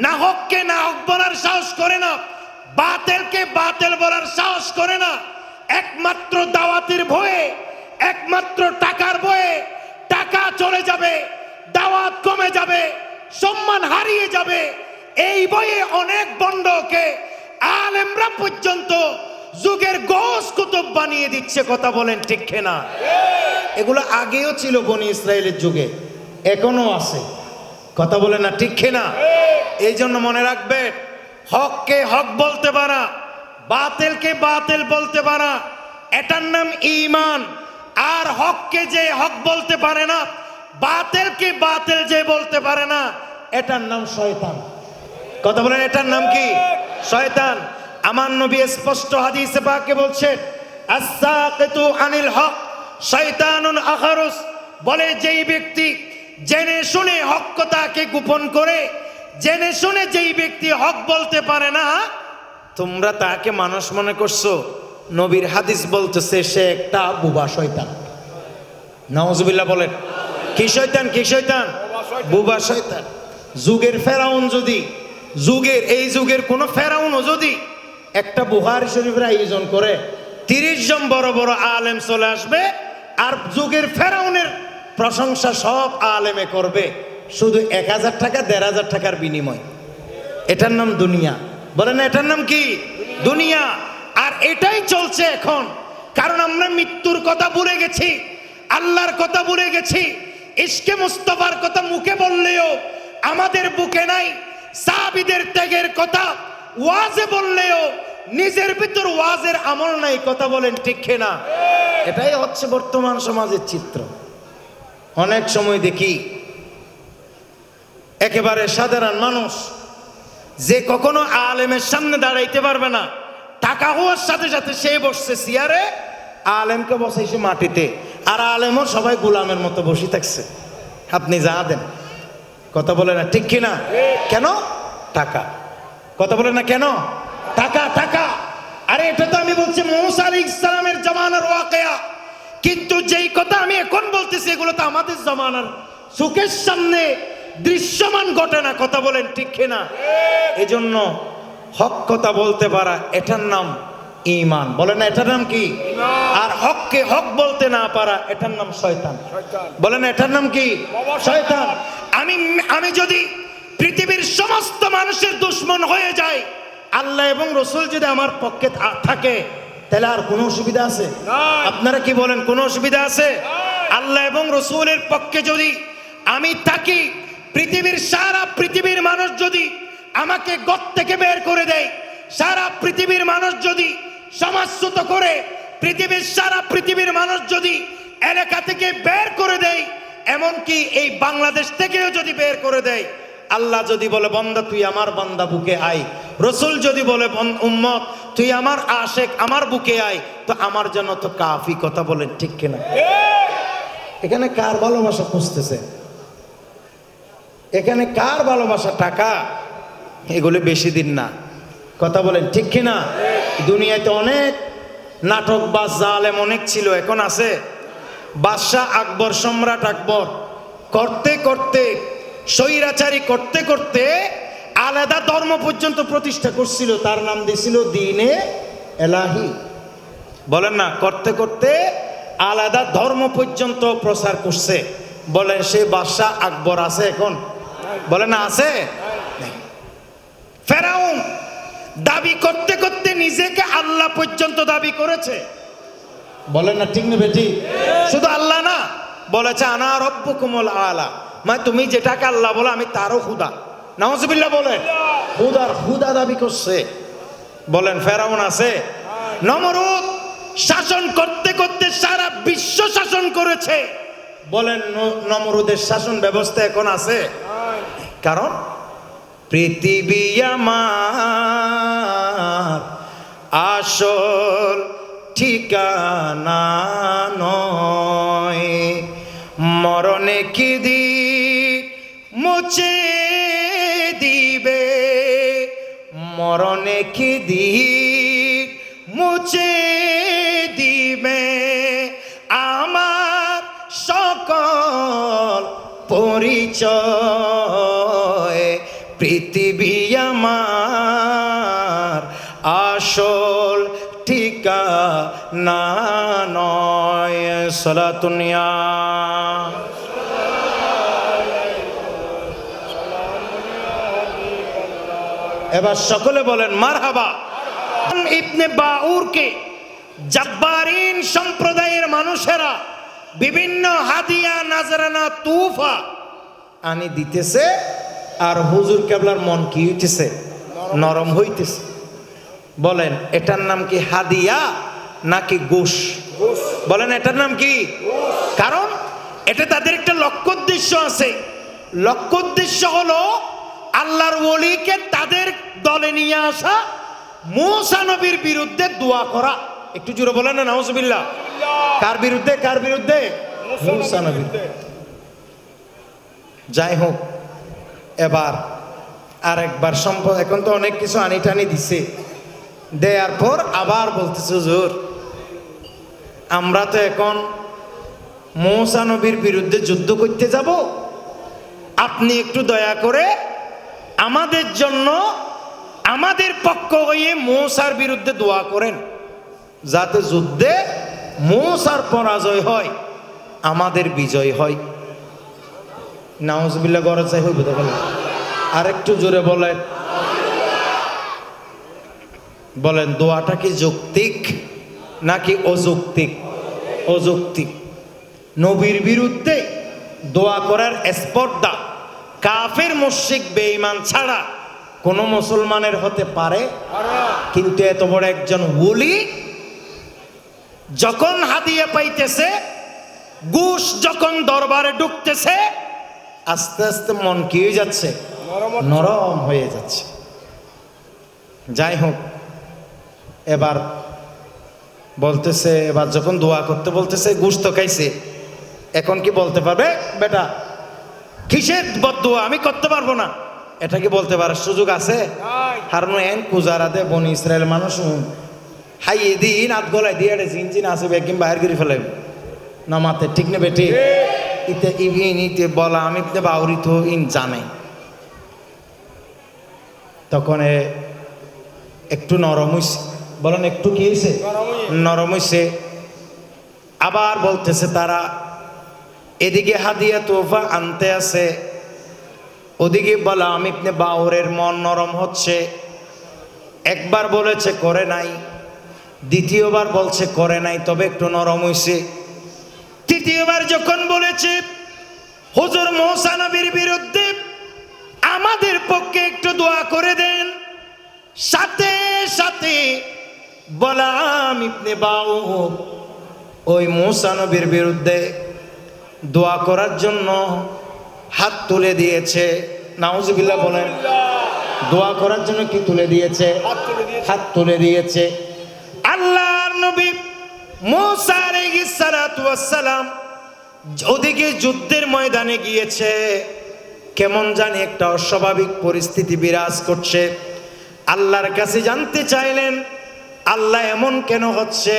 নাহককে নাহক বলার সাহস করে না, বাতিলকে বাতিল বলার সাহস করে না। একমাত্র দাওয়াতের ভয়ে, একমাত্র টাকার ভয়ে, টাকা চলে যাবে, দাওয়াত কমে যাবে, সম্মান হারিয়ে যাবে, এই ভয়ে অনেক বন্ডকে আলেমরা পর্যন্ত যুগের গোস কুতুব বানিয়ে দিচ্ছে। কথা বলেন ঠিক কিনা? এগুলো আগেও ছিল বনি ইসরায়েলের যুগে, এখনো আছে। কথা বলেন না ঠিক কিনা? এই জন্য মনে রাখবে, হককে হক বলতে পারা, বাতিলকে বাতিল বলতে পারা, এটার নাম ঈমান। আর হককে যে হক বলতে পারে না, বাতিলকে বাতিল যে বলতে পারে না, এটার নাম শয়তান। কথা বলেন এটার নাম কি? শয়তান। আমার নবী স্পষ্ট হাদিসে পাকে বলছেন, আস-সাকিতু আনিল হক শয়তানুন আখারুস। বলে যেই ব্যক্তি জেনে শুনে হক কথাকে গোপন করে, জেনে শুনে যেই ব্যক্তি হক বলতে পারে না, তোমরা তাকে মানুষ মনে করছো, নবীর হাদিস বলতেছে সে একটা বুবা শয়তান। নাউজুবিল্লাহ বলেন। কি শয়তান? কি শয়তান? বুবা শয়তান। যুগের ফেরাউন যদি, যুগের এই যুগের কোন ফেরাউনও যদি একটা বুখারী শরীফের আয়োজন করে, 30 জন বড় বড় আলেম চলে আসবে, আর যুগের ফেরাউনের প্রশংসা সব আলেমে করবে, শুধু 1000 টাকা 1500 টাকার বিনিময়। এটার নাম দুনিয়া। বলেন এটার নাম কি? দুনিয়া। এটাই চলছে এখন। কারণ আমরা মৃত্যুর কথা ভুলে গেছি, আল্লাহর কথা ভুলে গেছি। ইশকে মুস্তাফার কথা মুখে বললেও আমাদের বুকে নাই। সাহাবীদের ত্যাগের কথা ওয়াজে বললেও নিজের ভিতর ওয়াজের আমল নাই। কথা বলেন ঠিক কিনা? এটাই হচ্ছে বর্তমান সমাজের চিত্র। অনেক সময় দেখি একেবারে সাধারণ মানুষ যে কখনো আলেমের সামনে দাঁড়াইতে পারবে না, টাকা হওয়ার সাথে সাথে সে বসছে চেয়ারে, আলেমকে বসাইছে মাটিতে, আর আলেমও সবাই গোলামের মতো বসে থাকছে। আপনি যা দেন। কথা বলে না ঠিক কিনা? কেন? টাকা। কথা বলে না কেন? টাকা টাকা। আরে এটা তো আমি বলছি মুসা আলাইহিস সালামের জামানার ওয়াকিয়া, কিন্তু যেই কথা আমি এখন বলতেছি এগুলো তো আমাদের জামানার চোখের সামনে দৃশ্যমান ঘটনা। কথা বলেন ঠিক কিনা? এজন্য হক কথা বলতে পারা এটার নাম ঈমান। বলেন না এটার নাম কি? আর হককে হক বলতে না পারা এটার নাম শয়তান। বলেন এটার নাম কি? শয়তান। আমি যদি পৃথিবীর সমস্ত মানুষের দুশমন হয়ে যায়, আল্লাহ এবং রসুল যদি আমার পক্ষে থাকে, তাহলে আর কোনো অসুবিধা আছে? আপনারা কি বলেন, কোনো অসুবিধা আছে? আল্লাহ এবং রসুলের পক্ষে যদি আমি থাকি, সারা পৃথিবীর মানুষ যদি আমাকে গত থেকে বের করে দেয়, সারা পৃথিবীর মানুষ যদি সমাজচ্যুত করে, সারা পৃথিবীর মানুষ যদি এলাকা থেকে বের করে দেয়, এমনকি এই বাংলাদেশ থেকেও যদি বের করে দেয়, আল্লাহ যদি বলে বান্দা তুই আমার বান্দা বুকে আয়, রসুল যদি বলে উম্মত তুই আমার আশেক আমার বুকে আয়, তো আমার জন্য তো কাফি। কথা বলেন ঠিক কিনা? এখানে কার ভালোবাসা খুঁজতেছে? এখানে কার ভালোবাসা? টাকা? এগুলো বেশি দিন না। কথা বলেন ঠিক কিনা? দুনিয়াতে অনেক নাটক বা জালেম অনেক ছিল, এখন আছে? বাদশাহ আকবর, সম্রাট আকবর করতে করতে, স্বৈরাচারী করতে করতে আলাদা ধর্ম পর্যন্ত প্রতিষ্ঠা করছিল, তার নাম দিয়েছিল দ্বীনে এলাহি। বলেন না, করতে করতে আলাদা ধর্ম পর্যন্ত প্রচার করছে। বলেন সে বাদশাহ আকবর আছে এখন? বলেন না আছে? ফেরাউন দাবি করতে করতে নিজেকে আল্লাহ পর্যন্ত দাবি করেছে। বলেন না ঠিক না বেটি? শুধু আল্লাহ না, বলেছে আনা রব্বুকুমুল আলা, মানে তুমি যেটাকে আল্লাহ বলো আমি তারও খুদা। নাউজুবিল্লাহ বলেন। খুদা দাবি করছে। বলেন ফেরাউন আছে? নমরুদ শাসন করতে করতে সারা বিশ্ব শাসন করেছে। বলেন নমরুদের শাসন ব্যবস্থা এখন আছে? কারণ পৃথিবী আমার আসল ঠিকানা নয়, মরণে কি দিক মুছে দিবে, মরণে কি দিক মুছে দিবে আমার সকল পরিচয়। পৃথিবী আমার আসল ঠিকানা নয়। সালাতুনিয়া এবার সকলে বলেন মারহাবা। ইবনে বাউরকে জাব্বারিন সম্প্রদায়ের মানুষেরা বিভিন্ন হাদিয়া, নাজরানা, তুফা আনি দিতেছে, আর হুজুর কেবলার মন কি হইতেছে? নরম হইতেছে। বলেন এটার নাম কি হাদিয়া নাকি ঘুষ? বলেন এটার নাম কি? কারণ এটা তাদের একটা লক্ষ্য উদ্দেশ্য আছে। লক্ষ্য উদ্দেশ্য হলো আল্লাহর ওলিকে তাদের দলে নিয়ে আসা, মুসা নবীর বিরুদ্ধে দোয়া করা। একটু জোরে বলেন না নাউজুবিল্লাহ। কার বিরুদ্ধে? কার বিরুদ্ধে? মুসা নবীর। যাই হোক, এবার আরেকবার সম্পদ, এখন তো অনেক কিছু আনি টানি দিছে, দেওয়ার পর আবার বলতেছে হুজুর আমরা তো এখন মুসা নবীর বিরুদ্ধে যুদ্ধ করতে যাব, আপনি একটু দয়া করে আমাদের জন্য আমাদের পক্ষ হয়ে মুসার বিরুদ্ধে দোয়া করেন, যাতে যুদ্ধে মুসার পরাজয় হয়, আমাদের বিজয় হয়। নাউজুবিল্লাহ গরজ চাই হইব। দেখেন আর একটু জোরে বলেন। বলেন দোয়াটা কি যৌক্তিক নাকি অযৌক্তিক? অযৌক্তিক। নবীর বিরুদ্ধে দোয়া করার স্পর্ধা কাফের মুশরিক বেঈমান ছাড়া কোনো মুসলমানের হতে পারে? কিন্তু এত বড় একজন ওলি যখন হাদিয়া পাইতেছে, ঘুষ যখন দরবারে ঢুকতেছে, আস্তে আস্তে মন কি হয়ে যাচ্ছে? নরম হয়ে যাচ্ছে। যাই হোক, এবার বলতেছে, এবার যখন দোয়া করতে বলতেছে, ঘুষ তো খাইছে, এখন কি বলতে পারবে বেটা কিসের বদদোয়া আমি করতে পারবো না? এটা কি বলতে পারার সুযোগ আছে? হারনো এন কুজারাতে বনি ইসরায়েল মানুষ হাই এদিন আত গলায় দিয়ে জিনজিন আছে বেকিম বাইর করে ফেলে না মাতে, ঠিক না বেটি? ইতে ইভিন ইতে বলা আমি বাউরি তো ইন জানে। তখন একটু নরম হইছে, বলেন একটু কি হয়েছে? নরম হইছে। আবার বলতেছে তারা, এদিকে হাদিয়া তোফা আনতে আছে, ওদিকে বলা আমি বাউরের মন নরম হচ্ছে। একবার বলেছে করে নাই, দ্বিতীয়বার বলছে করে নাই, তবে একটু নরম হইছে। তৃতীয়বার যখন বলেছে হুজুর মুসা নবীর বিরুদ্ধে আমাদের পক্ষে একটু দোয়া করে দেন, সাথে সাথে বলাম ইবনে বাউর ওই মুসা নবীর বিরুদ্ধে দোয়া করার জন্য হাত তুলে দিয়েছে। নাউজুবিল্লাহ বলেন। দোয়া করার জন্য কি তুলে দিয়েছে? হাত তুলে দিয়েছে। আল্লাহর নবী মুসা আলাইহিস সালাতু ওয়াস সালাম ওদিকে যুদ্ধের ময়দানে গিয়েছে, কেমন জানি একটা অস্বাভাবিক পরিস্থিতি বিরাজ করছে। আল্লাহর কাছে জানতে চাইলেন আল্লাহ এমন কেন হচ্ছে?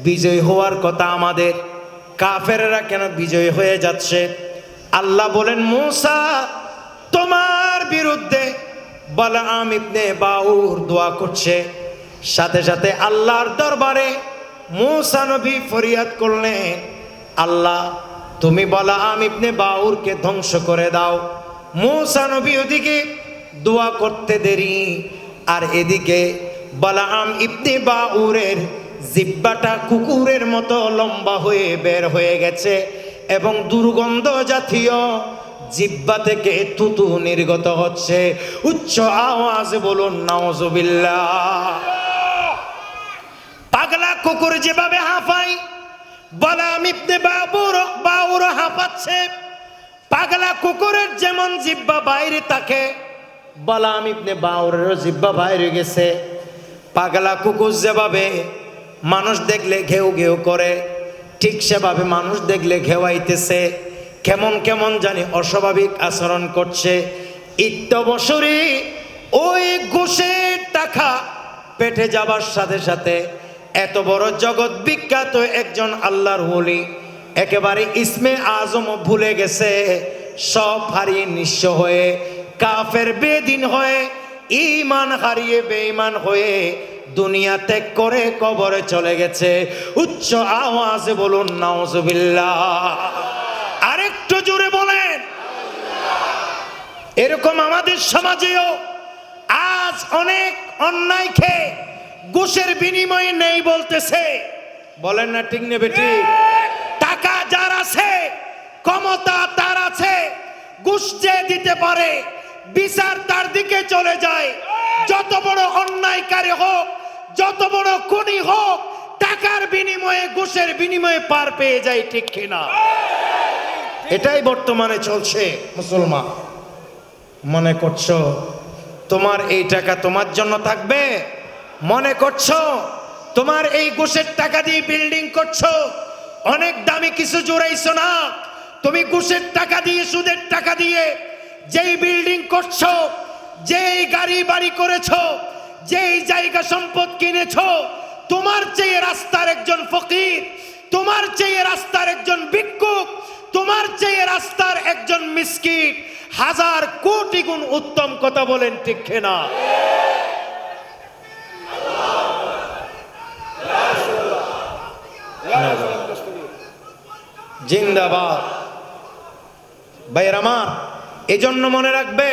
বিজয় হওয়ার কথা আমাদের, কাফেররা কেন বিজয় হয়ে যাচ্ছে? আল্লাহ বলেন মুসা তোমার বিরুদ্ধে বালাম ইবনে বাউর দোয়া করছে। সাথে সাথে আল্লাহর দরবারে মুসা নবী ফরিয়াদ করলেন, আল্লাহ তুমি বালাম ইবনে বাউরকে ধ্বংস করে দাও। মুসা নবী ওদিকে দোয়া করতে দেরি, আর এদিকে বালাম ইবনে বাউরের জিব্বাটা কুকুরের মতো লম্বা হয়ে বের হয়ে গেছে এবং দুর্গন্ধ জাতীয় জিব্বা থেকে থুতু নির্গত হচ্ছে। উচ্চ আওয়াজে বলুন নাউজুবিল্লাহ। পাগলা কুকুর যেভাবে হাঁপায়, বালাম ইবনে বাউর হাঁপাচ্ছে। পাগলা কুকুরের যেমন জিব্বা বাইরে থাকে, বালাম ইবনে বাউরের জিব্বা বাইরে গেছে। পাগলা কুকুর যেভাবে মানুষ দেখলে ঘেউ ঘেউ করে, ঠিক সেভাবে মানুষ দেখলে ঘেওয়াইতেছে, কেমন কেমন জানি অস্বাভাবিক আচরণ করছে। ইত্যবসরে ওই ঘুষের টাকা পেটে যাবার সাথে সাথে এত বড় জগৎ বিখ্যাত একজন আল্লাহর ওলি একেবারে ইসমে আজম ভুলে গেছে, সব হারিয়ে নিঃস্ব হয়ে, কাফের বেদিন হয়ে, ঈমান হারিয়ে বেঈমান হয়ে দুনিয়া ত্যাগ করে কবরে চলে গেছে। উচ্চ আওয়াজে বলুন নাউজুবিল্লাহ। আরেকটু জোরে বলেন। এরকম আমাদের সমাজেও আজ অনেক অন্যায় খেয়ে ঘুষের বিনিময়ে নেই বলতেছে, বলেন না ঠিক নেবে? ঠিক। টাকা যার আছে, ক্ষমতা তার আছে, ঘুষ যে দিতে পারে বিচার তার দিকে চলে যায়। যত বড় অন্যায়কারী হোক, যত বড় খুনি হোক, টাকার বিনিময়ে ঘুষের বিনিময়ে পার পেয়ে যায়, ঠিক কিনা? এটাই বর্তমানে চলছে। মুসলমান মনে করছো তোমার এই টাকা তোমার জন্য থাকবে? মনে করছো তোমার এই ঘুষের টাকা দিয়ে বিল্ডিং করছো, অনেক দামি কিছু জোড়াইছো না? তুমি ঘুষের টাকা দিয়ে, সুদের টাকা দিয়ে যেই বিল্ডিং করছো, যেই গাড়ি বাড়ি করেছো, যেই জায়গা সম্পদ কিনেছো, তোমার চেয়ে রাস্তার একজন ফকির, তোমার চেয়ে রাস্তার একজন ভিক্ষুক, তোমার চেয়ে রাস্তার একজন মিসকিন হাজার কোটি গুণ উত্তম। কথা বলেন ঠিক না? জিন্দাবাদ। ভাইয়ের আমার, এজন্য মনে রাখবে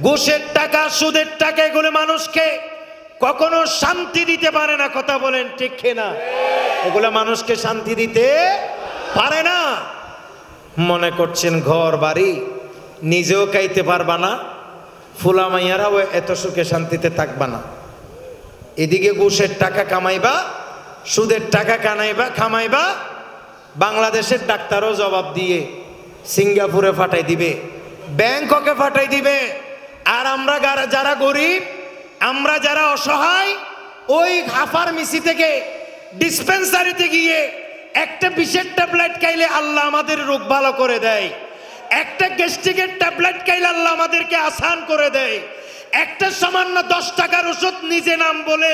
ঘুষের টাকা, সুদের টাকা এগুলো মানুষকে কখনো শান্তি দিতে পারে না। কথা বলেন ঠিক কিনা? এগুলা মানুষকে শান্তি দিতে পারে না। মনে করছেন ঘর বাড়ি নিজেও খাইতে পারবা না, ফুলা মাইয়ারাও এত সুখে শান্তিতে থাকবা না। এদিকে ঘুষের টাকা কামাইবা, সুদের টাকা খামাইবা, বাংলাদেশের ডাক্তারও জবাব দিয়ে সিঙ্গাপুরে ফাটাই দিবে, ব্যাংককে ফাটাই দিবে। আর আমরা যারা গরিব, আমরা যারা অসহায়, ওই ফার্মেসি থেকে ডিসপেন্সারিতে গিয়ে একটা বিষের ট্যাবলেট খাইলে আল্লাহ আমাদের রোগ ভালো করে দেয়। একটা গ্যাস্ট্রিকের ট্যাবলেট খাইলে আল্লাহ আমাদেরকে আসান করে দেয়। একটা সামান্য 10 টাকার ওষুধ নিজে নাম বলে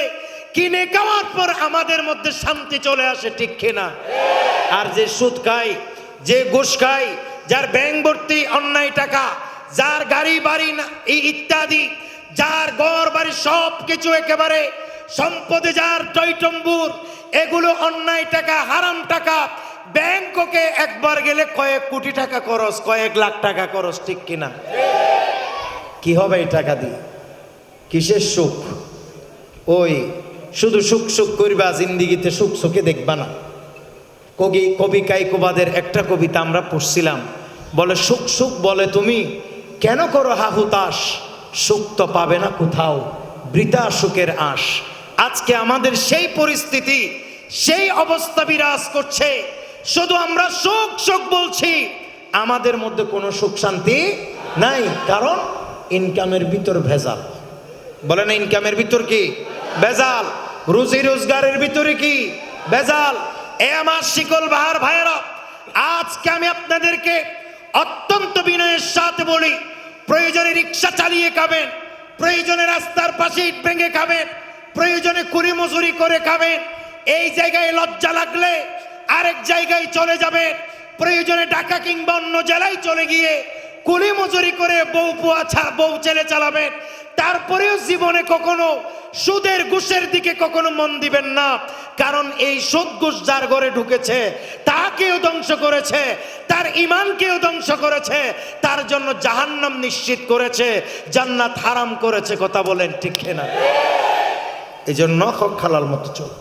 কিনে খাওয়ার পর আমাদের মধ্যে শান্তি চলে আসে। ঠিক কিনা? আর যে সুদ খায়, যে ঘুষ খায়, যার ব্যাংক ভর্তি অন্যায় টাকা, যার গাড়ি বাড়ি ইত্যাদি, যার ঘর বাড়ি সব কিছু একেবারে সম্পদে যার টইটম্বুর, এগুলো অন্যায় টাকা, হারাম টাকা, ব্যাংককে একবার গেলে কয়েক কোটি টাকা খরচ, কয়েক লাখ টাকা খরচ। ঠিক কিনা? কি হবে এই টাকা দিয়ে? কিসের সুখ? ওই শুধু সুখ সুখ করবা, জিন্দিগিতে সুখ সুখে দেখবা না। কবি কাইকোবাদের একটা কবিতা আমরা পড়ছিলাম, বলে সুখ সুখ বলে তুমি কেন করো হাহুতাশ, সুখ তো পাবে না কোথাও, বৃথা সুখের আশ। আজকে আমাদের সেই পরিস্থিতি, সেই অবস্থা বিরাজ করছে। শুধু আমরা সুখ সুখ বলছি, আমাদের মধ্যে কোনো সুখ শান্তি নাই। কারণ ইনকামের ভিতর ভেজাল। বলে না, ইনকামের ভিতর কি ভেজাল? রুজি রোজগারের ভিতরে কি ভেজাল? এ আমার শিকল বাহার ভাইয়েরা, আজকে আমি আপনাদেরকে অত্যন্ত বিনয়ের সাথে বলি, প্রয়োজনে রিক্সা চালিয়ে খাবেন, প্রয়োজনে রাস্তার পাশে ইট ভেঙে খাবেন, প্রয়োজনে কুলি মজুরি করে খাবেন। এই জায়গায় লজ্জা লাগলে আরেক জায়গায় চলে যাবেন। প্রয়োজনে ঢাকা কিংবা অন্য জেলায় চলে গিয়ে কুলি মজুরি করে বউ ছেলে চালাবেন। তারপরেও জীবনে কখনো সুদের ঘুষের দিকে কখনো মন দিবেন না। কারণ এই সুদ ঘুষ যার ঘরে ঢুকেছে তাকেও ধ্বংস করেছে, তার ঈমানকেও ধ্বংস করেছে, তার জন্য জাহান্নাম নিশ্চিত করেছে, জান্নাত হারাম করেছে। কথা বলেন ঠিক কিনা? এই জন্য হক হালাল মতো চল।